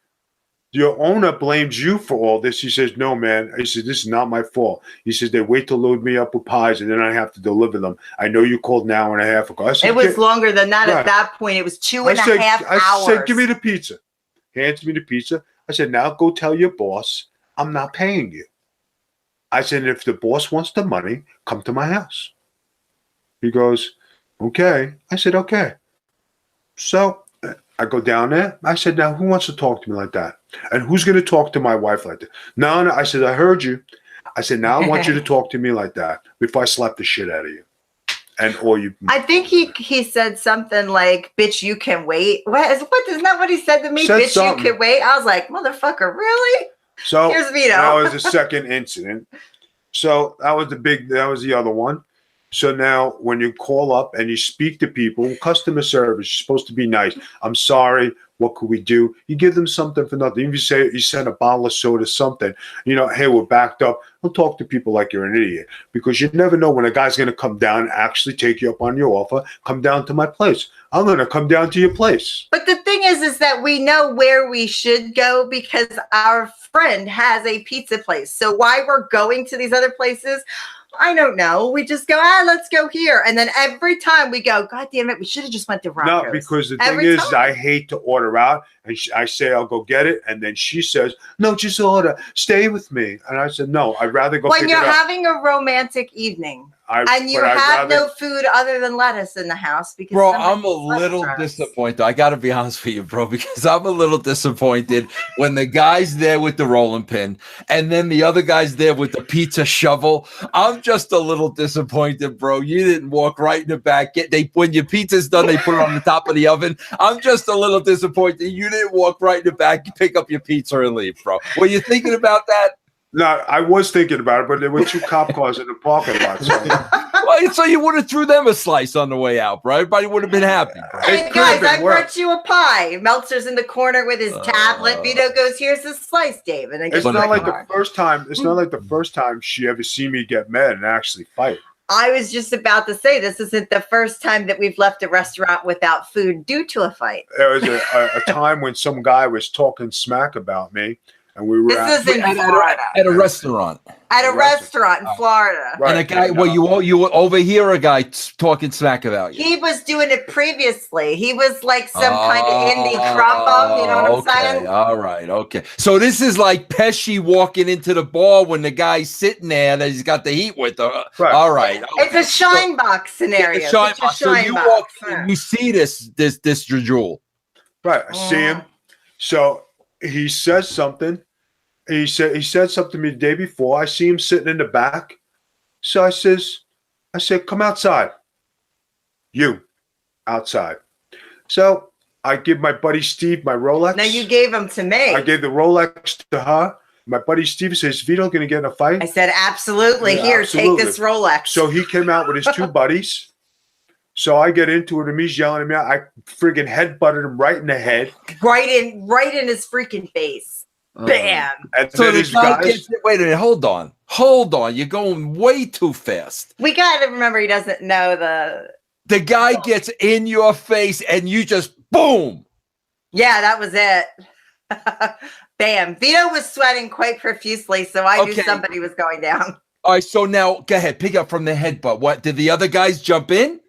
"Your owner blames you for all this." He says, "No, man." He said, "This is not my fault." He says, "They wait to load me up with pies, and then I have to deliver them. I know you called an hour and a half ago." I said, it was longer than that at that point. It was 2.5 hours. I said, "Give me the pizza." Hands me the pizza. I said, "Now go tell your boss I'm not paying you." I said, "If the boss wants the money, come to my house." He goes, "Okay." I said, "Okay." So I go down there. I said, "Now, who wants to talk to me like that? And who's going to talk to my wife like that?" No. I said, "I heard you." I said, "Now I want you to talk to me like that before I slap the shit out of you." Or you. I think he said something like, "Bitch, you can wait." What isn't that what he said to me? "Bitch, something. You can wait." I was like, "Motherfucker, really?" So here's Vito. That was the second incident. So that was the other one. So now when you call up and you speak to people, customer service, you're supposed to be nice. I'm sorry. What could we do? You give them something for nothing. If you say you send a bottle of soda, something, hey, we're backed up. Don't talk to people like you're an idiot, because you never know when a guy's going to come down and actually take you up on your offer. Come down to my place. I'm going to come down to your place. But the thing is that we know where we should go because our friend has a pizza place. So why we're going to these other places, I don't know. We just go, let's go here. And then every time we go, God damn it, we should have just went to Rocco's. No, because the thing is, I hate to order out. And I say, I'll go get it. And then she says, no, just order. Stay with me. And I said, no, I'd rather go pick it up. When you're having a romantic evening and you have no food other than lettuce in the house. Because bro, I'm a little disappointed. I got to be honest with you, bro, because I'm a little disappointed when the guy's there with the rolling pin and then the other guy's there with the pizza shovel. I'm just a little disappointed, bro. You didn't walk right in the back. When your pizza's done, they put it on the top of the oven. I'm just a little disappointed. You didn't walk right in the back, you pick up your pizza and leave, bro. Were you thinking about that? No, I was thinking about it, but there were 2 cop cars in the parking lot. So you would have threw them a slice on the way out, bro. Everybody would have been happy. Hey guys, I brought you a pie. Meltzer's in the corner with his tablet. Vito goes, "Here's a slice, Dave." And it's not like the first time. It's not like the first time she ever seen me get mad and actually fight. I was just about to say this isn't the first time that we've left a restaurant without food due to a fight. There was a time when some guy was talking smack about me. And we were at a restaurant. At a restaurant in Florida. Right. And a guy, you overhear a guy talking smack about you. He was doing it previously. He was like some kind of indie crumb, you know what I'm saying? All right, okay. So this is like Pesci walking into the bar when the guy's sitting there that he's got the heat with her. Right. All right. Okay. It's a shine box scenario. So you walk in, you see this jewel. Right. I see him. So he says something. He said something to me the day before. I see him sitting in the back. So I said, come outside. You, outside. So I give my buddy Steve my Rolex. No, you gave them to me. I gave the Rolex to her. My buddy Steve says, Vito going to get in a fight? I said, absolutely. Yeah, here, absolutely. take this Rolex. So he came out with his 2 buddies. So I get into it and he's yelling at me. I friggin' headbutted him right in the head. Right in his freaking face. Bam. And so the guy gets, wait a minute, hold on. You're going way too fast. We got to remember he doesn't know the guy gets in your face and you just boom. Yeah, that was it. Bam. Vito was sweating quite profusely, so I knew somebody was going down. All right, so now go ahead, pick up from the headbutt. What did the other guys jump in?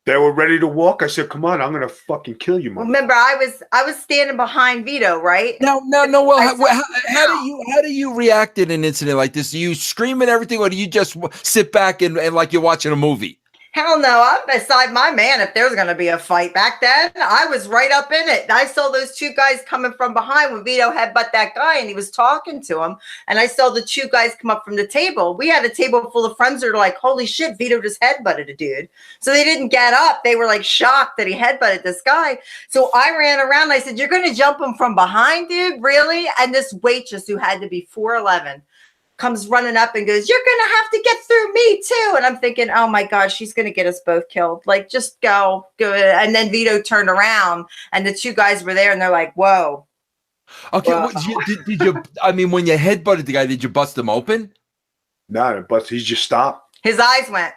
They were ready to walk. I said, come on, I'm going to fucking kill you, man. Remember, I was standing behind Vito, right? No, Noel, how do you react in an incident like this? Do you scream and everything, or do you just sit back and like you're watching a movie? Hell no, I'm beside my man if there's going to be a fight. Back then, I was right up in it. I saw those 2 guys coming from behind when Vito headbutt that guy, and he was talking to him. And I saw the 2 guys come up from the table. We had a table full of friends that were like, holy shit, Vito just headbutted a dude. So they didn't get up. They were like shocked that he headbutted this guy. So I ran around and I said, you're going to jump him from behind, dude? Really? And this waitress who had to be 4'11" comes running up and goes, you're going to have to get through me too. And I'm thinking, oh my gosh, she's going to get us both killed. Like, just go. And then Vito turned around and the 2 guys were there and they're like, whoa. Okay. Whoa. Did you, I mean, when you headbutted the guy, did you bust him open? No, but he just stopped. His eyes went.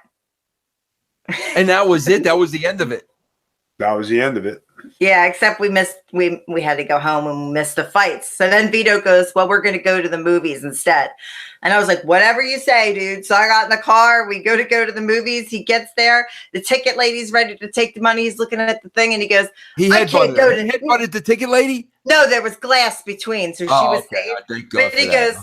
And that was it. That was the end of it. That was the end of it. Yeah, except we had to go home and we missed the fights. So then Vito goes, well, we're going to go to the movies instead. And I was like, whatever you say, dude. So I got in the car. We go to the movies. He gets there. The ticket lady's ready to take the money. He's looking at the thing and he goes, he headbutted the ticket lady? No, there was glass between. So she was safe. But he goes,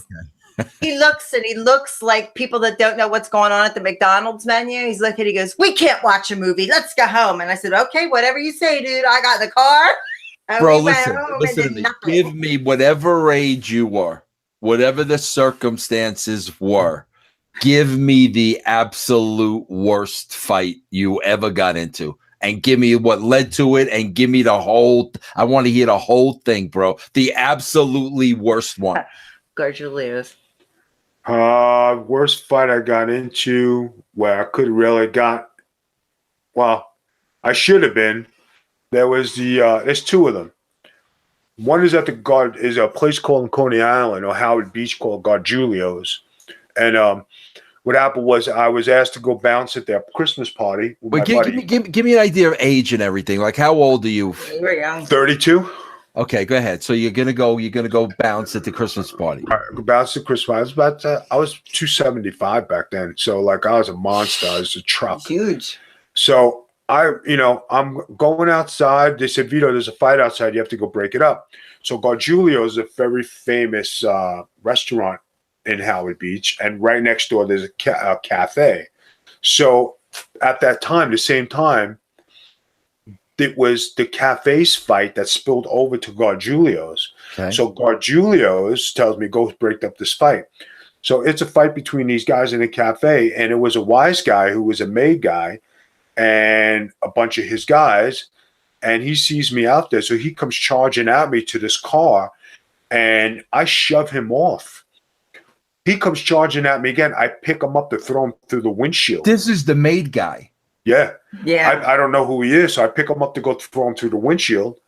he looks like people that don't know what's going on at the McDonald's menu. He's looking, he goes, we can't watch a movie. Let's go home. And I said, okay, whatever you say, dude. I got the car. Bro, listen to me. Give me whatever age you were, whatever the circumstances were. Give me the absolute worst fight you ever got into. And give me what led to it and give me the whole, I want to hear the whole thing, bro. The absolutely worst one. Gorgeous lose. Worst fight I got into where I could really got. Well, I should have been. There was there's two of them. One is at is a place called Coney Island or Howard Beach called Gargiulo's. And what happened was I was asked to go bounce at their Christmas party with my buddy. Give me an idea of age and everything. Like, how old are you? You were young. 32. Okay, go ahead. So you're gonna go bounce at the Christmas party. All right, bounce at Christmas. I was 275 back then. So like I was a monster. I was a truck. It's huge. So I'm going outside. They said, Vito, there's a fight outside. You have to go break it up. So Gargiulo's is a very famous restaurant in Howard Beach. And right next door, there's a cafe. So at that time, the same time, it was the cafe's fight that spilled over to Gargiulo's. Okay. So Gargiulo's tells me, go break up this fight. So it's a fight between these guys in the cafe. And it was a wise guy who was a maid guy and a bunch of his guys, and he sees me out there. So he comes charging at me to this car, and I shove him off. He comes charging at me again. I pick him up to throw him through the windshield. This is the maid guy. Yeah. Yeah. I don't know who he is, so I pick him up to go throw him through the windshield,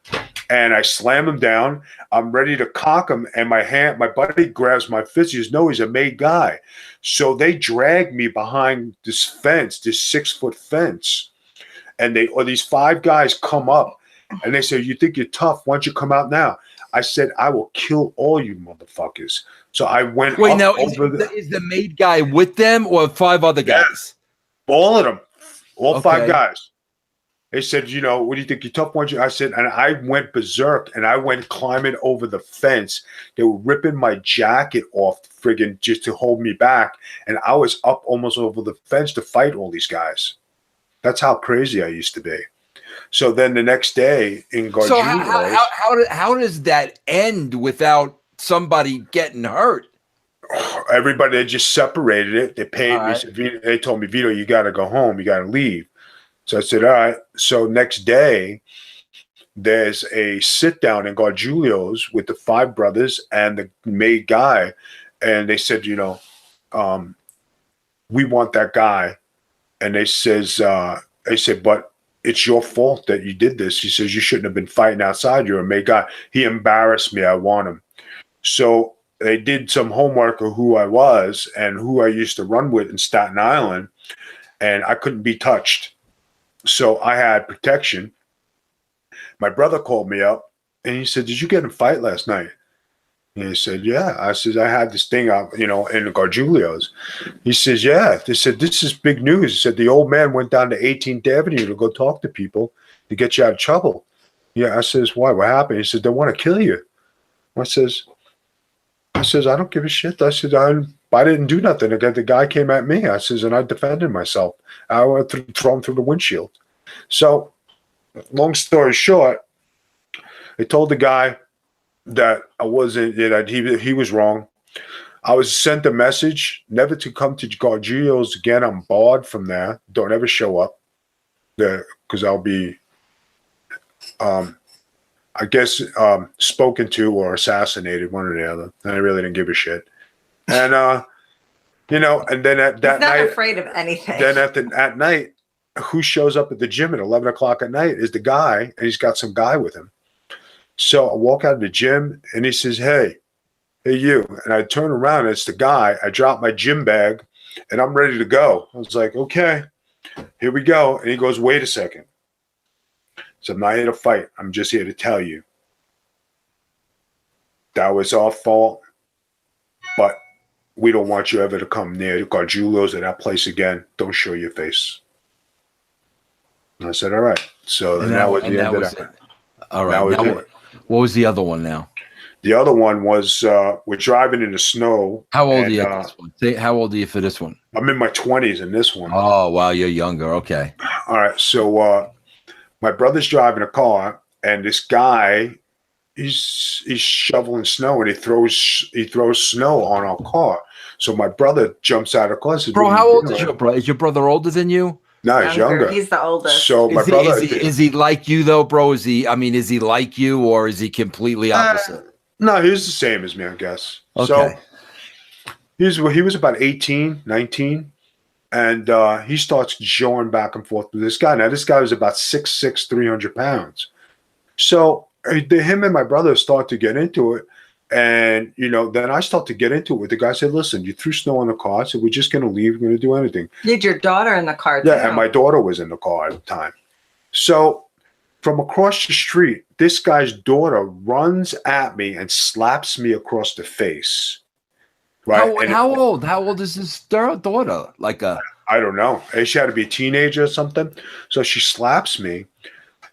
and I slam him down. I'm ready to cock him, and my buddy grabs my fist. He says, no, he's a maid guy. So they drag me behind this fence, this 6-foot fence, and these 5 guys come up, and they say, you think you're tough? Why don't you come out now? I said, I will kill all you motherfuckers. So I went Wait, up now, over is the maid guy with them or 5 other guys? All of them. All Okay. 5 guys. They said, what do you think? You're tough, weren't you? I said, and I went berserk, and I went climbing over the fence. They were ripping my jacket off, friggin' just to hold me back. And I was up almost over the fence to fight all these guys. That's how crazy I used to be. So then the next day in Gargiulo's. So how does that end without somebody getting hurt? Everybody, they just separated it. They paid me. Right. They told me, Vito, you got to go home. You got to leave. So I said, all right. So next day, there's a sit down in Gargiulo's with the 5 brothers and the maid guy. And they said, we want that guy. And they said, but it's your fault that you did this. He says, you shouldn't have been fighting outside. You're a maid guy. He embarrassed me. I want him. So they did some homework of who I was and who I used to run with in Staten Island. And I couldn't be touched. So I had protection. My brother called me up and he said, did you get in a fight last night? And he said, yeah. I said, I had this thing out, in the Gargiulo's. He says, yeah. They said, this is big news. He said, the old man went down to 18th Avenue to go talk to people to get you out of trouble. Yeah. I says, why? What happened? He said, they want to kill you. I says, I don't give a shit. I said, I didn't do nothing. The guy came at me. I says, and I defended myself. I went to throw him through the windshield. So, long story short, I told the guy that I wasn't, that he was wrong. I was sent a message never to come to Gargiulo's again. I'm barred from there. Don't ever show up there because I'll be, I guess, spoken to or assassinated, one or the other. And I really didn't give a shit. And, and then at that night, not afraid of anything. Then at night, who shows up at the gym at 11 o'clock at night is the guy, and he's got some guy with him. So I walk out of the gym, and he says, hey, you. And I turn around, and it's the guy. I drop my gym bag, and I'm ready to go. I was like, okay, here we go. And he goes, wait a second. So I'm not here to fight. I'm just here to tell you that was our fault, but we don't want you ever to come near Gargiulo's or that place again. Don't show your face. And I said, all right. So that was the end of that. All right. What was the other one now? The other one was we're driving in the snow. How old are you at this one? How old are you for this one? I'm in my 20s in this one. Oh, wow. You're younger. Okay. All right. So my brother's driving a car, and this guy, he's shoveling snow, and he throws snow on our car. So my brother jumps out of the car. Says, bro, how old is your brother? Is your brother older than you? No, he's younger. He's the oldest. So my brother is he like you though, bro? Is he like you, or is he completely opposite? No, he's the same as me, I guess. Okay. He was about 18, 19. And he starts joring back and forth with this guy. Now, this guy was about 6'6", 300 pounds. So him and my brother start to get into it. And, then I start to get into it with the guy. I said, listen, you threw snow on the car. I said, we're just going to leave. We're going to do anything. Did your daughter in the car, too? Yeah, and my daughter was in the car at the time. So from across the street, this guy's daughter runs at me and slaps me across the face. Right? How old? How old is his daughter? I don't know. She had to be a teenager or something. So she slaps me.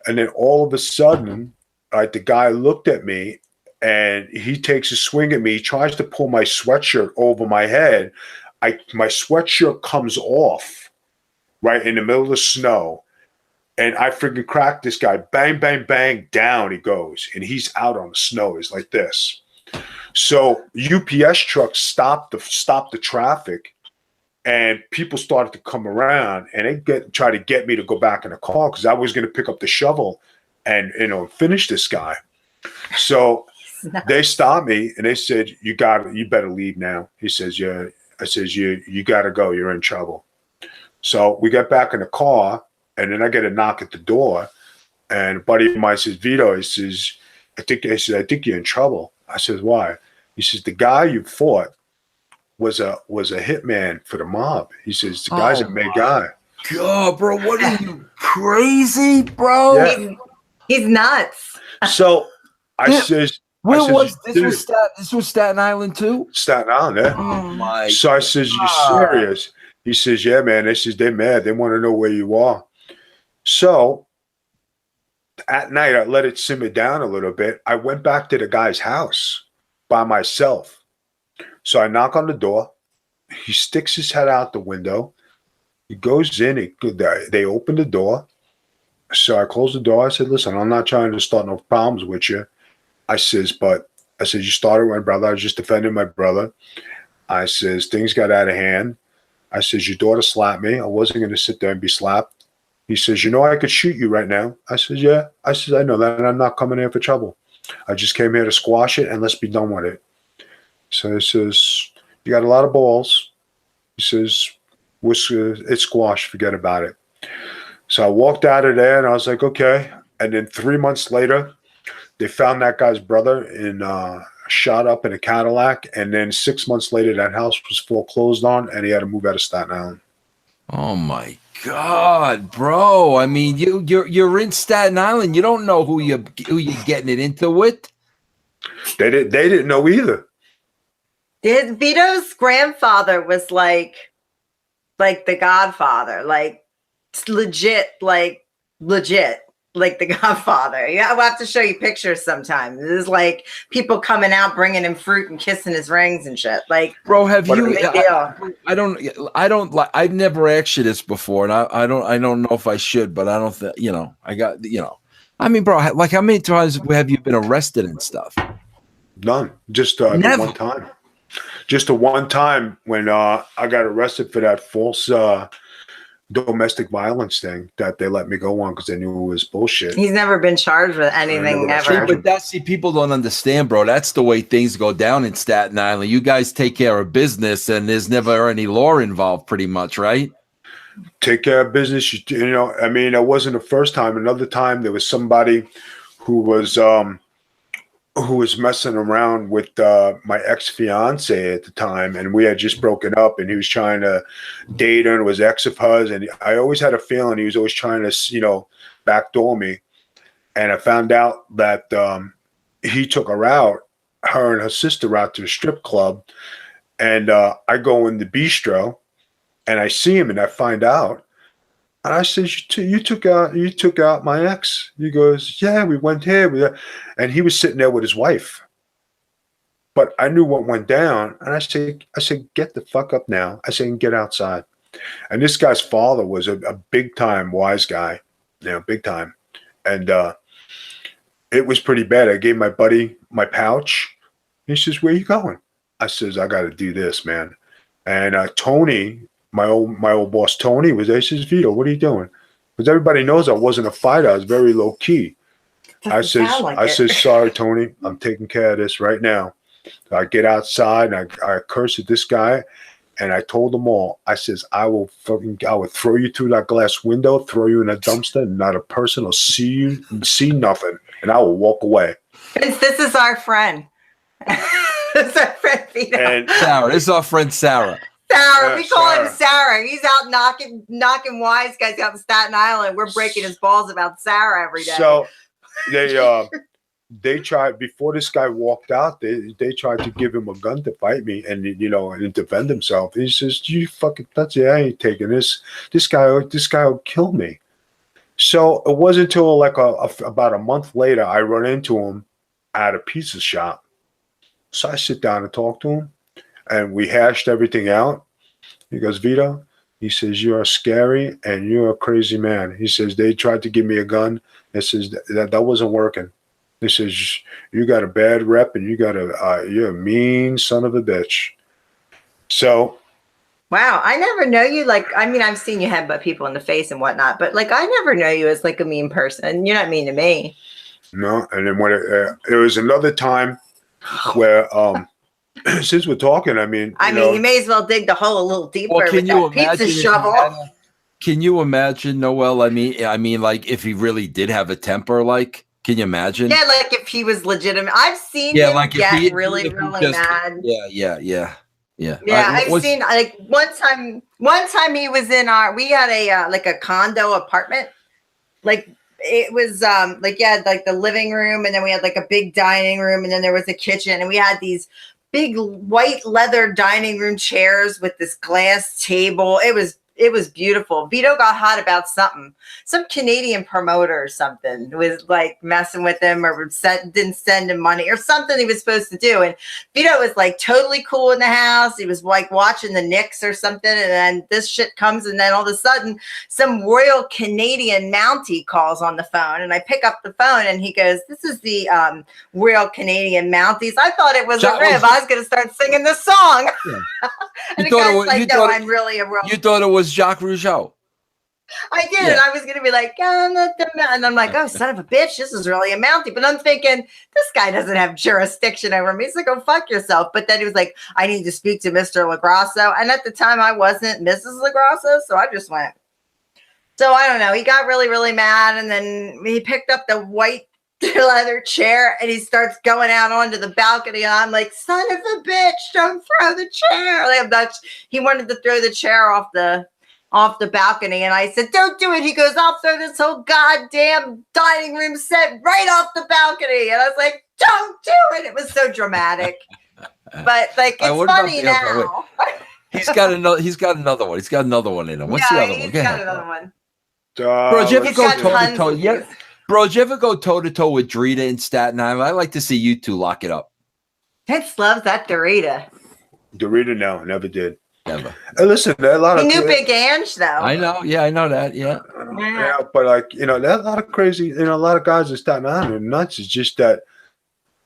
And then all of a sudden, the guy looked at me and he takes a swing at me. He tries to pull my sweatshirt over my head. My sweatshirt comes off right in the middle of the snow. And I freaking crack this guy. Bang, bang, bang. Down he goes. And he's out on the snow. He's like this. So UPS trucks stopped the traffic. And people started to come around and they try to get me to go back in the car because I was going to pick up the shovel and finish this guy. So they stopped me and they said, you better leave now. He says, yeah. I says, you got to go. You're in trouble. So we get back in the car and then I get a knock at the door and a buddy of mine says, Vito, he says, I think you're in trouble. I says, why? He says, the guy you fought was a hitman for the mob. He says, the guy's a big guy. God, bro, what are you, crazy, bro? Yeah. He's nuts. So I says, where was this? This was Staten Island too? Staten Island, yeah. Oh my! So I says, you serious? He says, yeah, man. They says they're mad. They want to know where you are. So at night, I let it simmer down a little bit. I went back to the guy's house by myself. So I knock on the door. He sticks his head out the window. He goes in. They open the door. So I close the door. I said, listen, I'm not trying to start no problems with you. I says, you started with my brother. I was just defending my brother. I says, things got out of hand. I says, your daughter slapped me. I wasn't going to sit there and be slapped. He says, I could shoot you right now. I says, yeah. I says, I know that, and I'm not coming here for trouble. I just came here to squash it, and let's be done with it. So he says, you got a lot of balls. He says, it's squash. Forget about it. So I walked out of there, and I was like, okay. And then 3 months later, they found that guy's brother shot up in a Cadillac. And then 6 months later, that house was foreclosed on, and he had to move out of Staten Island. Oh, my God, bro. I mean, you're in Staten Island. You don't know who you're getting it into with. They didn't know either. Vito's grandfather was like the Godfather, legit, like the Godfather. Yeah, I'll have to show you pictures sometime. This is like people coming out, bringing him fruit and kissing his rings and shit. Like, bro, have you? I I've never asked you this before, and I don't know if I should, but I don't think I mean, bro, like how many times have you been arrested and stuff? None. Just the one time. Just the one time when I got arrested for that false domestic violence thing that they let me go on because they knew it was bullshit. He's never been charged with anything ever. But people don't understand, bro. That's the way things go down in Staten Island. You guys take care of business, and there's never any law involved, pretty much, right? Take care of business. I mean, it wasn't the first time. Another time, there was somebody who was messing around with my ex-fiance at the time, and we had just broken up, and he was trying to date her, and was ex of hers, and I always had a feeling he was always trying to, backdoor me. And I found out that he took her out, her and her sister out to a strip club, and I go in the bistro, and I see him, and I find out. And I said, you took out my ex. He goes, yeah, we went here. And he was sitting there with his wife. But I knew what went down. And I said, get the fuck up now. I said, and get outside. And this guy's father was a big time wise guy, big time. And it was pretty bad. I gave my buddy my pouch. He says, where you going? I says, I got to do this, man. And Tony, my old boss Tony was there. He says, Vito, what are you doing? Because everybody knows I wasn't a fighter. I was very low key. I says, sorry, Tony, I'm taking care of this right now. I get outside and I curse at this guy. And I told them all, I says, I will throw you through that glass window, throw you in a dumpster, and not a person will see you, see nothing. And I will walk away. This is our friend. This is our friend Vito. And Sarah. This is our friend Sarah. Sarah, Yeah, we call Sarah. him Sarah. He's out knocking wise guys out in Staten Island. We're breaking his balls about Sarah every day. so they tried, before this guy walked out, they tried to give him a gun to fight me and defend himself. He says, "You fucking that's it. I ain't taking this. This guy will kill me." So it wasn't until like about a month later I run into him at a pizza shop. So I sit down and talk to him, and we hashed everything out. He goes, "Vito," he says, "you are scary and you're a crazy man." He says, "They tried to give me a gun." He says, that wasn't working. He says, "You got a bad rep and you're a mean son of a bitch." So, wow, I never know you like. I mean, I've seen you headbutt people in the face and whatnot, but like, I never know you as like a mean person. You're not mean to me. no. And then when there was another time where, since we're talking, I mean, you may as well dig the hole a little deeper Well, with that pizza if you shovel. can you imagine, Noel? I mean, like if he really did have a temper, like, can you imagine? Yeah, like if he was legitimate. I've seen Yeah, him like if get he really mad. Yeah. Yeah, I've seen like one time he was in we had a like a condo apartment. Like it was like the living room, and then we had like a big dining room, and then there was a kitchen, and we had these big white leather dining room chairs with this glass table. It was beautiful. Vito got hot about something. Some Canadian promoter or something was like messing with him or didn't send him money or something he was supposed to do. And Vito was like totally cool in the house. He was like watching the Knicks or something. And then this shit comes. And then all of a sudden some Royal Canadian Mountie calls on the phone. And I pick up the phone and he goes, "This is the Royal Canadian Mounties." I thought it was a rib. I was going to start singing the song. Yeah. And the guy's like, "No, I'm really a real." You thought it was Jacques Rougeau. I did, and I was going to be like, and I'm like, "Oh, son of a bitch, this is really a Mountie." But I'm thinking, this guy doesn't have jurisdiction over me. He's like, "Go fuck yourself." But then he was like, "I need to speak to Mr. LoGrasso." And at the time, I wasn't Mrs. LoGrasso, so I just went. So I don't know. He got really, really mad, and then he picked up the white leather chair, and he starts going out onto the balcony. And I'm like, "Son of a bitch, don't throw the chair!" Like, he wanted to throw the chair off the balcony, and I said, "Don't do it." He goes, "I'll throw this whole goddamn dining room set right off the balcony." And I was like, "Don't do it." It was so dramatic. But like, it's funny now. He's got another one. He's got another one in him. What's the other one? He's got another one. Bro, did you ever He's go got toe to tons toe? of Yeah. these. Bro, did you ever go toe to toe with Drita in Staten Island? I like to see you two lock it up. Vince loves that Dorita. Dorita, no, never did. Never. Hey, listen, there are a lot He of knew Big Ange, though. I know. Yeah, I know that. Yeah. Yeah, but like, there are a lot of crazy, a lot of guys in Staten Island are nuts. It's just that,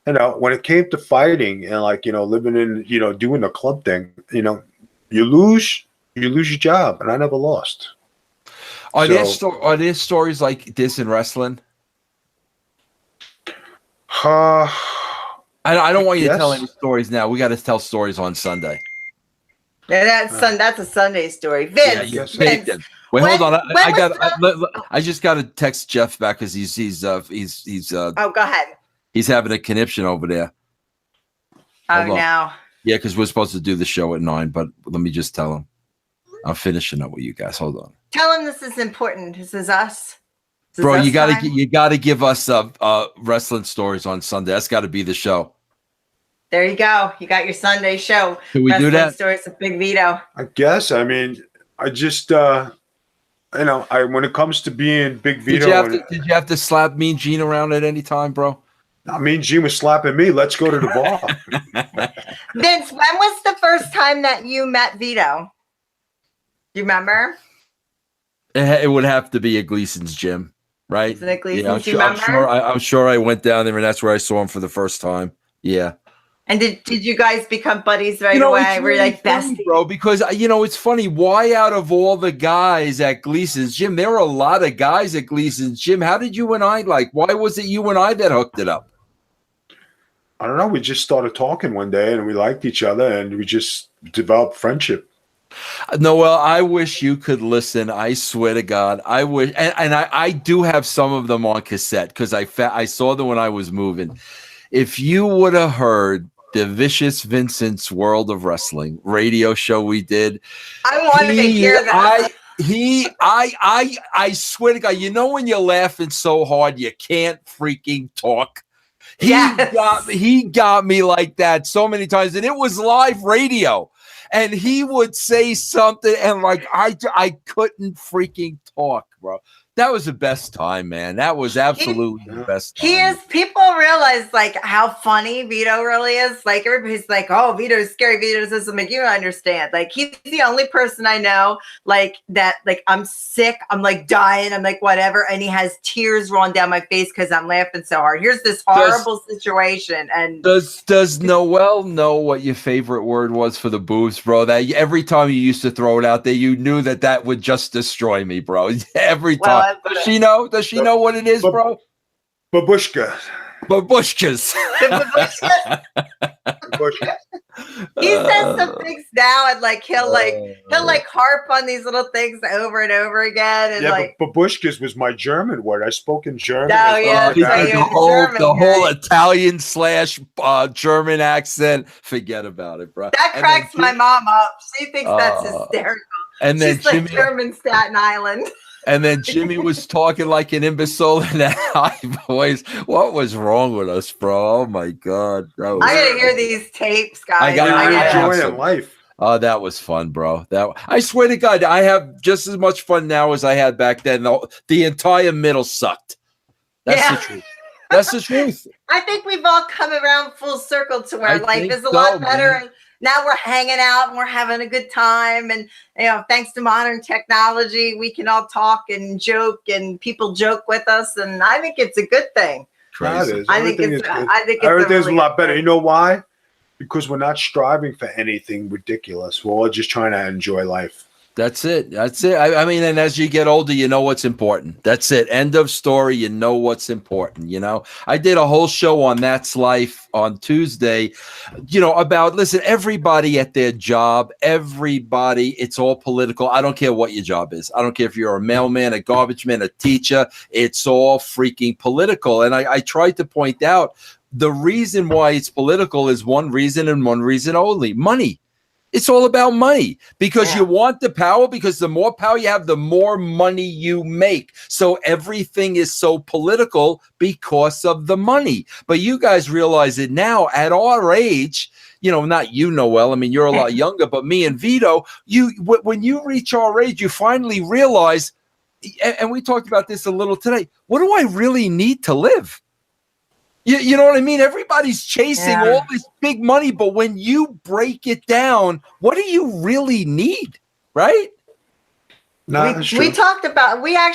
when it came to fighting and like, living in, doing the club thing, you lose your job, and I never lost. Are there stories like this in wrestling? I don't want you to tell any stories now. We got to tell stories on Sunday. Yeah, that's a Sunday story. Vince. yes, Vince. Wait, hold on. when I just got to text Jeff back because he's oh, go ahead. he's having a conniption over there. Oh, Hold on. no. Yeah, because we're supposed to do the show at 9, but let me just tell him. I'm finishing up with you guys. Hold on. Tell him this is important. This is us. This is Bro, us you time. gotta give us wrestling stories on Sunday. That's got to be the show. There you go. You got your Sunday show. Can we do Wrestling that? Stories of Big Vito. I guess. I mean, I just, when it comes to being Big Vito, Did you have to slap Mean Gene around at any time, bro? I mean, Gene was slapping me. Let's go to the bar. Vince, when was the first time that you met Vito? Do you remember? It would have to be at Gleason's gym, right? Is it at Gleason's? Yeah, Do you remember? I'm sure I went down there, and that's where I saw him for the first time. Yeah. And did you guys become buddies right away? Were you like funny, besties? bro? Because it's funny. Why, out of all the guys at Gleason's gym, there were a lot of guys at Gleason's gym. How did you and I like? Why was it you and I that hooked it up? I don't know. We just started talking one day, and we liked each other, and we just developed friendship. Noel, I wish you could listen. I swear to God, I wish, and I do have some of them on cassette because I saw them when I was moving. If you would have heard the Vicious Vincent's World of Wrestling radio show we did, I wanted to hear that. I swear to God, you know when you're laughing so hard you can't freaking talk. He got me like that so many times, and it was live radio. And he would say something, and like I couldn't freaking talk, bro. That was the best time, man. That was absolutely the best time. People realize like how funny Vito really is. Like everybody's like, oh, Vito's scary. Vito doesn't make you understand. Like he's the only person I know like that. Like I'm sick. I'm like dying. I'm like whatever. And he has tears rolling down my face because I'm laughing so hard. Here's this horrible situation. And does Noel know what your favorite word was for the boobs, bro? That every time you used to throw it out there, you knew that would just destroy me, bro. Every time. Well, does she know? Does she know what it is, bro? Babushka. Babushkas. Babushka. He says some things now, and like he'll harp on these little things over and over again. And yeah, but babushkas was my German word. I spoke in German. Oh yeah, the whole Italian / German accent. Forget about it, bro. That cracks my mom up. She thinks that's hysterical. And then she's like German Staten Island. And then Jimmy was talking like an imbecile in that high voice. What was wrong with us, bro? Oh my God. I gotta hear these tapes, guys. I gotta enjoy life. Oh, that was fun, bro. I swear to God, I have just as much fun now as I had back then. The entire middle sucked. That's the truth. That's the truth. I think we've all come around full circle to where life is a lot better. And now we're hanging out and we're having a good time. And, you know, thanks to modern technology, we can all talk and joke and people joke with us. And I think it's a good thing. Crazy. I think it's everything's a lot better. You know why? Because we're not striving for anything ridiculous. We're all just trying to enjoy life. That's it. That's it. I mean, and as you get older, you know what's important. That's it. End of story. You know what's important. You know, I did a whole show on That's Life on Tuesday, you know, about, listen, everybody at their job, everybody, it's all political. I don't care what your job is. I don't care if you're a mailman, a garbage man, a teacher. It's all freaking political. And I tried to point out the reason why it's political is one reason and one reason only: money. It's all about money, because you want the power, because the more power you have, the more money you make. So everything is so political because of the money. But you guys realize it now at our age, you know, not you, Noel. I mean, you're a lot younger, but me and Vito, when you reach our age, you finally realize, and we talked about this a little today, what do I really need to live? You know what I mean? Everybody's chasing all this big money, but when you break it down, what do you really need, right? We talked about, we had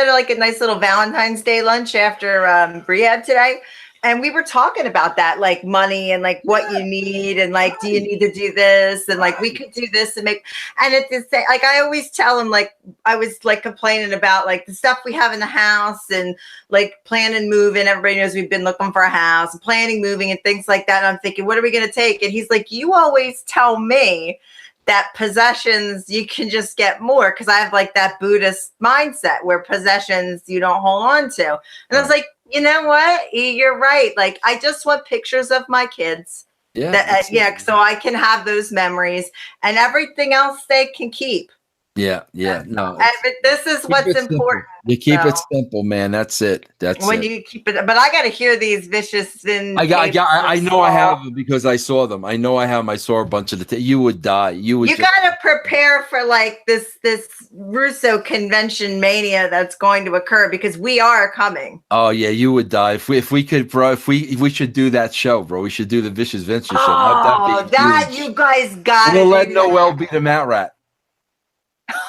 like a nice little Valentine's Day lunch after rehab today. And we were talking about that, like money and like what you need and like, do you need to do this? And like, we could do this and make, and it's the same. Like I always tell them, like, I was like complaining about like the stuff we have in the house and like planning moving. Everybody knows we've been looking for a house, planning moving and things like that. And I'm thinking, what are we going to take? And he's like, you always tell me that possessions, you can just get more, because I have like that Buddhist mindset where possessions you don't hold on to. And I was like, you know what? You're right. Like, I just want pictures of my kids. So I can have those memories, and everything else they can keep. No. This is what's important. You keep it simple, man. That's it. You keep it. But I got to hear these vicious. I know I have them because I saw them. I know I have them. I saw a bunch of the. You would die. You got to prepare for like this Russo convention mania that's going to occur, because we are coming. Oh yeah, you would die if we could, bro. If we should do that show, bro. We should do the Vicious Venture show. You guys got. We'll let Noel be the Mat Rat.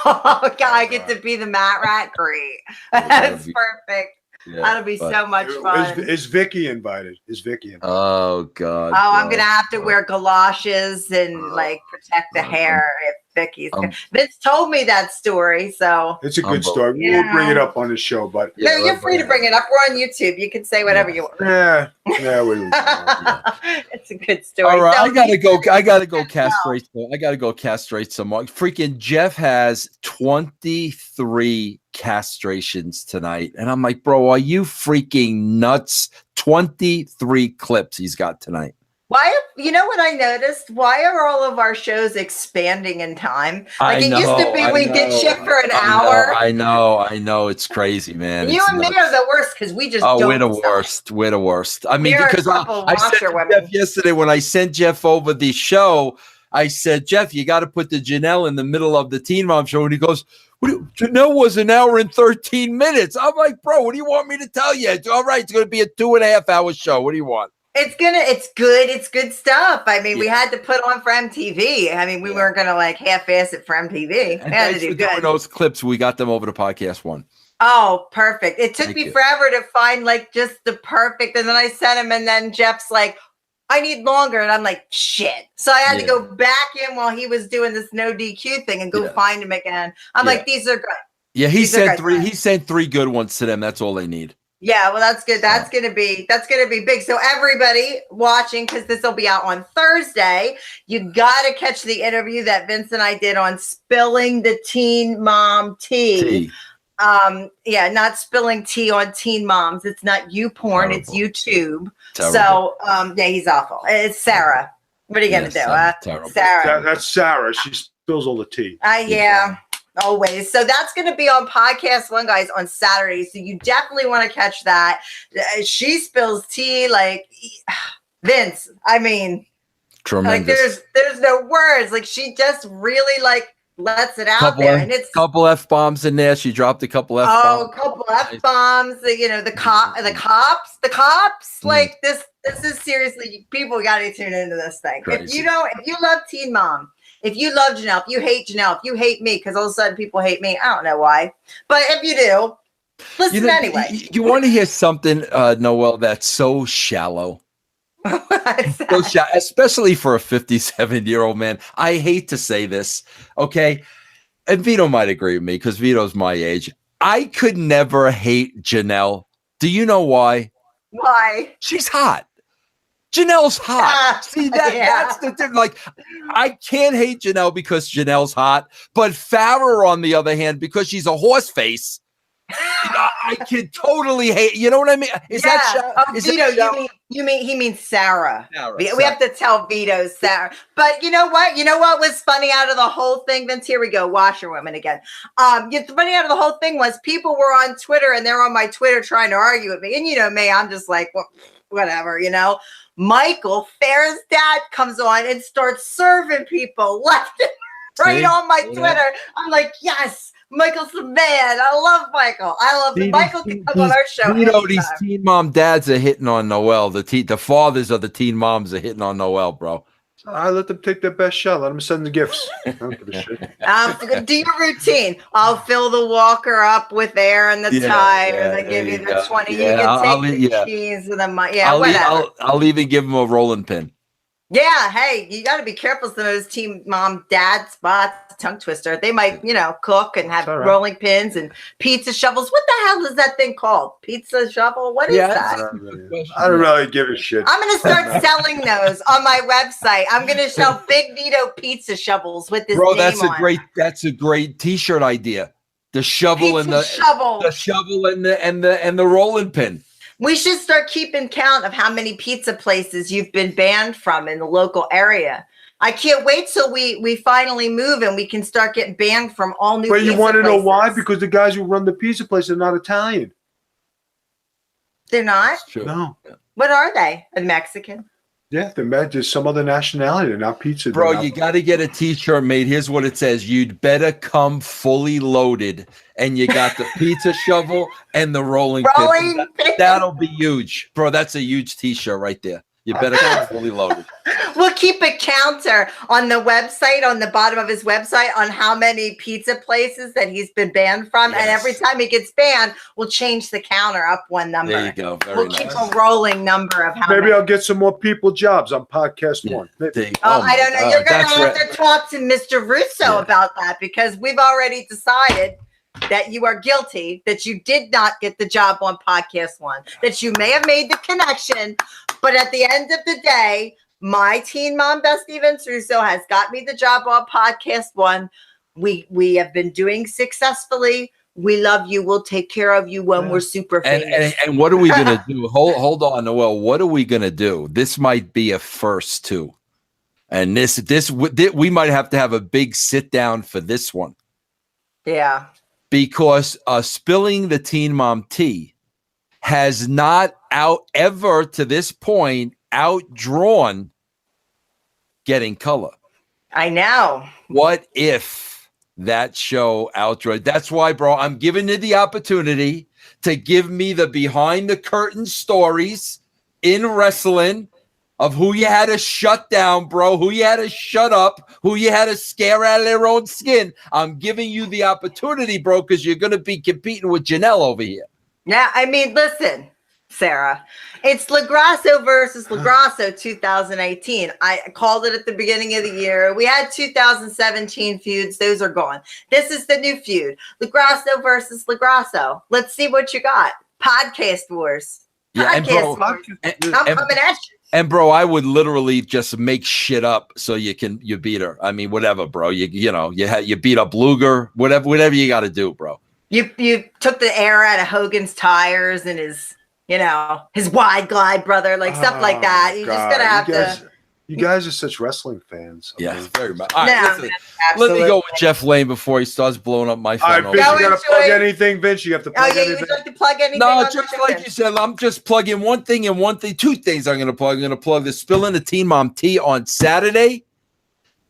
Oh God, I get to be the Mat Rat. Great. That's perfect. Yeah, that'll be so much fun. Is Vicky invited? Oh God. Oh, I'm gonna have to wear galoshes and like protect the hair Vicky's. Vince told me that story, so it's a good story. We won't bring it up on the show, but no, you're free to bring it up. We're on YouTube. You can say whatever you want. Yeah, It's a good story. All right, So I gotta go castrate. I gotta go castrate some more. Freaking Jeff has 23 castrations tonight, and I'm like, bro, are you freaking nuts? 23 clips he's got tonight. why? You know what I noticed? Why are all of our shows expanding in time? Like it used to be, we did shit for an hour. I know. It's crazy, man. You and me are the worst because we just don't. We're the worst. We're the worst. I mean, We're because I said to Jeff yesterday when I sent Jeff over the show, I said, Jeff, you got to put the Janelle in the middle of the Teen Mom show. And he goes, Janelle was an hour and 13 minutes. I'm like, bro, what do you want me to tell you? All right, it's going to be a 2.5 hour show. What do you want? It's good. It's good stuff. I mean, we had to put on for MTV. I mean, we weren't going to like half-ass it for MTV. We had to do good. Those clips, we got them over to podcast one. Oh, perfect. It took me forever to find like just the perfect. And then I sent him and then Jeff's like, I need longer. And I'm like, shit. So I had to go back in while he was doing this no DQ thing and go find him again. I'm like, these are good. Yeah, he sent three good ones to them. That's all they need. Yeah, well, that's good. That's gonna be big. So everybody watching, because this will be out on Thursday, you gotta catch the interview that Vince and I did on spilling the teen mom tea. Not spilling tea on teen moms. It's not porn. It's YouTube. Terrible. So he's awful. It's Sarah. What are you gonna do? Sarah. That's Sarah. She spills all the tea. Always. So that's going to be on podcast one, guys, on Saturday. So you definitely want to catch that. She spills tea like Vince. I mean, tremendous. Like there's no words. Like she just really like lets it out there, and it's couple F-bombs in there. She dropped a couple F-bombs. Oh, a couple F-bombs. You know, the cops. Like this is seriously, people got to tune into this thing. Crazy. If you love Teen Mom. If you love Janelle, if you hate Janelle, if you hate me, because all of a sudden people hate me, I don't know why. But if you do, listen anyway. You want to hear something, Noel, that's so shallow? So shallow, especially for a 57-year-old man. I hate to say this, okay? And Vito might agree with me because Vito's my age. I could never hate Janelle. Do you know why? Why? She's hot. Janelle's hot. See, that's the thing. Like, I can't hate Janelle because Janelle's hot, but Farrah, on the other hand, because she's a horse face, I can totally hate. You know what I mean? Vito, he means Sarah. We have to tell Vito Sarah. But you know what? You know what was funny out of the whole thing, Vince? Here we go, washerwoman again. Funny out of the whole thing was people were on Twitter and they're on my Twitter trying to argue with me. And you know me, I'm just like, well, whatever, you know. Michael, Farrah's dad, comes on and starts serving people left and right on my Twitter. I'm like, yes, Michael's the man. I love Michael. Michael can come on our show. You know, these teen mom dads are hitting on Noel. The fathers of the teen moms are hitting on Noel, bro. I let them take their best shot. Let them send the gifts. I don't give a shit. Do your routine. I'll fill the walker up with air and the tire. And they give you the 20. You can take the keys and the money. Yeah, whatever. I'll even give them a rolling pin. Yeah, hey, you got to be careful. Some of those teen mom dad spots, tongue twister. They might, cook and have rolling pins and pizza shovels. What the hell is that thing called? Pizza shovel? What is that? I don't really give a shit. I'm going to start selling those on my website. I'm going to sell Big Vito pizza shovels with this name on. That's a great T-shirt idea. The shovel and the shovel and the rolling pin. We should start keeping count of how many pizza places you've been banned from in the local area. I can't wait till we finally move and we can start getting banned from all new pizza places. But you want to know why? Because the guys who run the pizza place are not Italian. They're not? No. What are they? A Mexican? Yeah, they're just some other nationality. They're not pizza. Bro, you got to get a T-shirt made. Here's what it says. You'd better come fully loaded. And you got the pizza shovel and the rolling pin. That'll be huge. Bro, that's a huge T-shirt right there. You better come fully loaded. We'll keep a counter on the website, on the bottom of his website, on how many pizza places that he's been banned from. Yes. And every time he gets banned, we'll change the counter up one number. There you go. We'll keep a rolling number of how Maybe many. I'll get some more people jobs on podcast one. Maybe. I don't know. You're going to have right. to talk to Mr. Russo about that, because we've already decided that you are guilty, that you did not get the job on podcast one, that you may have made the connection, but at the end of the day, my teen mom bestie Vince Russo has got me the job on podcast one. We have been doing successfully. We love you. We'll take care of you when we're super famous. And what are we going to do? Hold on, Noel. What are we going to do? This might be a first too. And this we might have to have a big sit down for this one. Yeah. Because spilling the teen mom tea has not ever to this point outdrawn Getting Color. I know. What if that show outdrawn? That's why, bro, I'm giving you the opportunity to give me the behind the curtain stories in wrestling of who you had to shut down, bro, who you had to shut up, who you had to scare out of their own skin. I'm giving you the opportunity, bro, because you're going to be competing with Janelle over here. Yeah, I mean, listen, Sarah, it's LoGrasso versus LoGrasso 2018. I called it at the beginning of the year. We had 2017 feuds. Those are gone. This is the new feud. LoGrasso versus LoGrasso. Let's see what you got. Podcast Wars. Podcast Wars. I'm coming at you. And bro, I would literally just make shit up so you beat her. I mean, whatever, bro. You beat up Luger, whatever you got to do, bro. You took the air out of Hogan's tires and his wide glide brother, like stuff like that. You're just gonna have to. You guys are such wrestling fans. Yeah, very much. All right, let me go with Jeff Lane before he starts blowing up my phone. All right, Vince, you got to plug anything, Vince? You have to plug anything? You would like to plug anything? No, just like you said, I'm just plugging one thing and one thing. Two things I'm going to plug. I'm going to plug the Spilling the Teen Mom Tea on Saturday,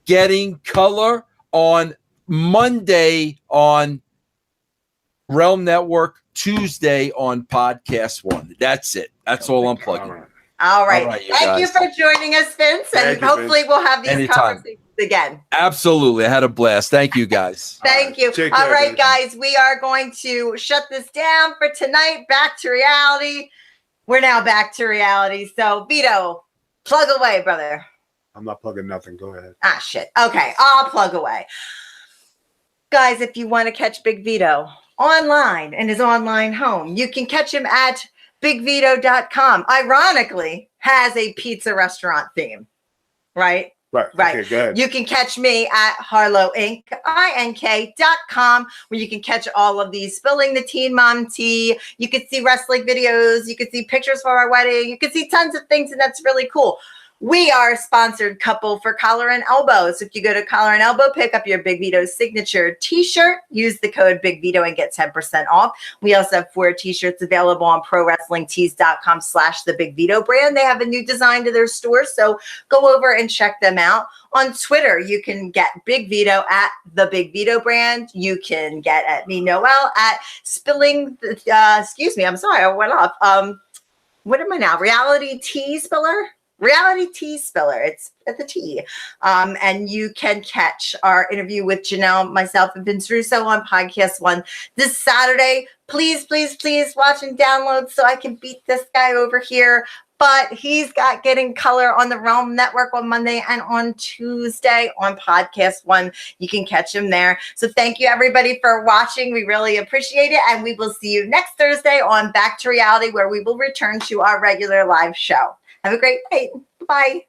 Getting Color on Monday on Realm Network, Tuesday on Podcast One. That's it. That's all I'm plugging. All right. Thank you for joining us, Vince. And hopefully we'll have these conversations again. Absolutely. I had a blast. Thank you, guys. Thank you. All right, guys. We are going to shut this down for tonight. Back to reality. We're now back to reality. So, Vito, plug away, brother. I'm not plugging nothing. Go ahead. Ah, shit. Okay. I'll plug away. Guys, if you want to catch Big Vito online in his online home, you can catch him at BigVito.com. Ironically, has a pizza restaurant theme, right? Right. Okay, go ahead. You can catch me at Harlow Inc. INK.com, where you can catch all of these Spilling the Teen Mom Tea. You can see wrestling videos. You can see pictures for our wedding. You can see tons of things, and that's really cool. We are a sponsored couple for Collar and Elbow. So if you go to Collar and Elbow, pick up your Big Vito signature t-shirt, use the code Big Vito and get 10% off. We also have 4 t-shirts available on ProWrestlingTees.com/the Big Vito brand. They have a new design to their store, so go over and check them out. On Twitter, you can get Big Vito at the Big Vito brand. You can get at me, Noel, at Spilling. Excuse me, I'm sorry, I went off. What am I now? Reality Tea Spiller. Reality Tea Spiller. It's at the T. And you can catch our interview with Janelle, myself, and Vince Russo on Podcast One this Saturday. Please, please, please watch and download so I can beat this guy over here. But he's got Getting Color on the Realm Network on Monday and on Tuesday on Podcast One. You can catch him there. So thank you, everybody, for watching. We really appreciate it. And we will see you next Thursday on Back to Reality, where we will return to our regular live show. Have a great night. Bye.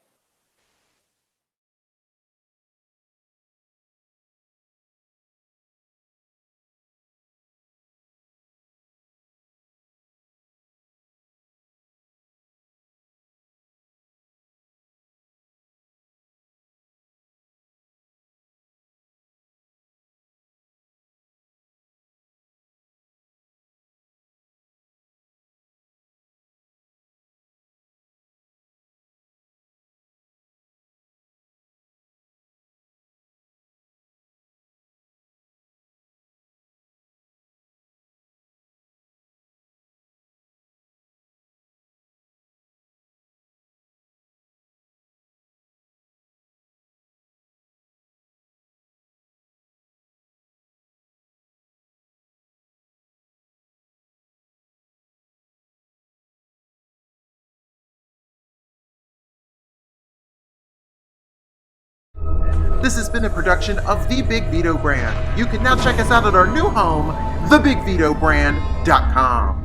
This has been a production of The Big Vito Brand. You can now check us out at our new home, theBigVitoBrand.com.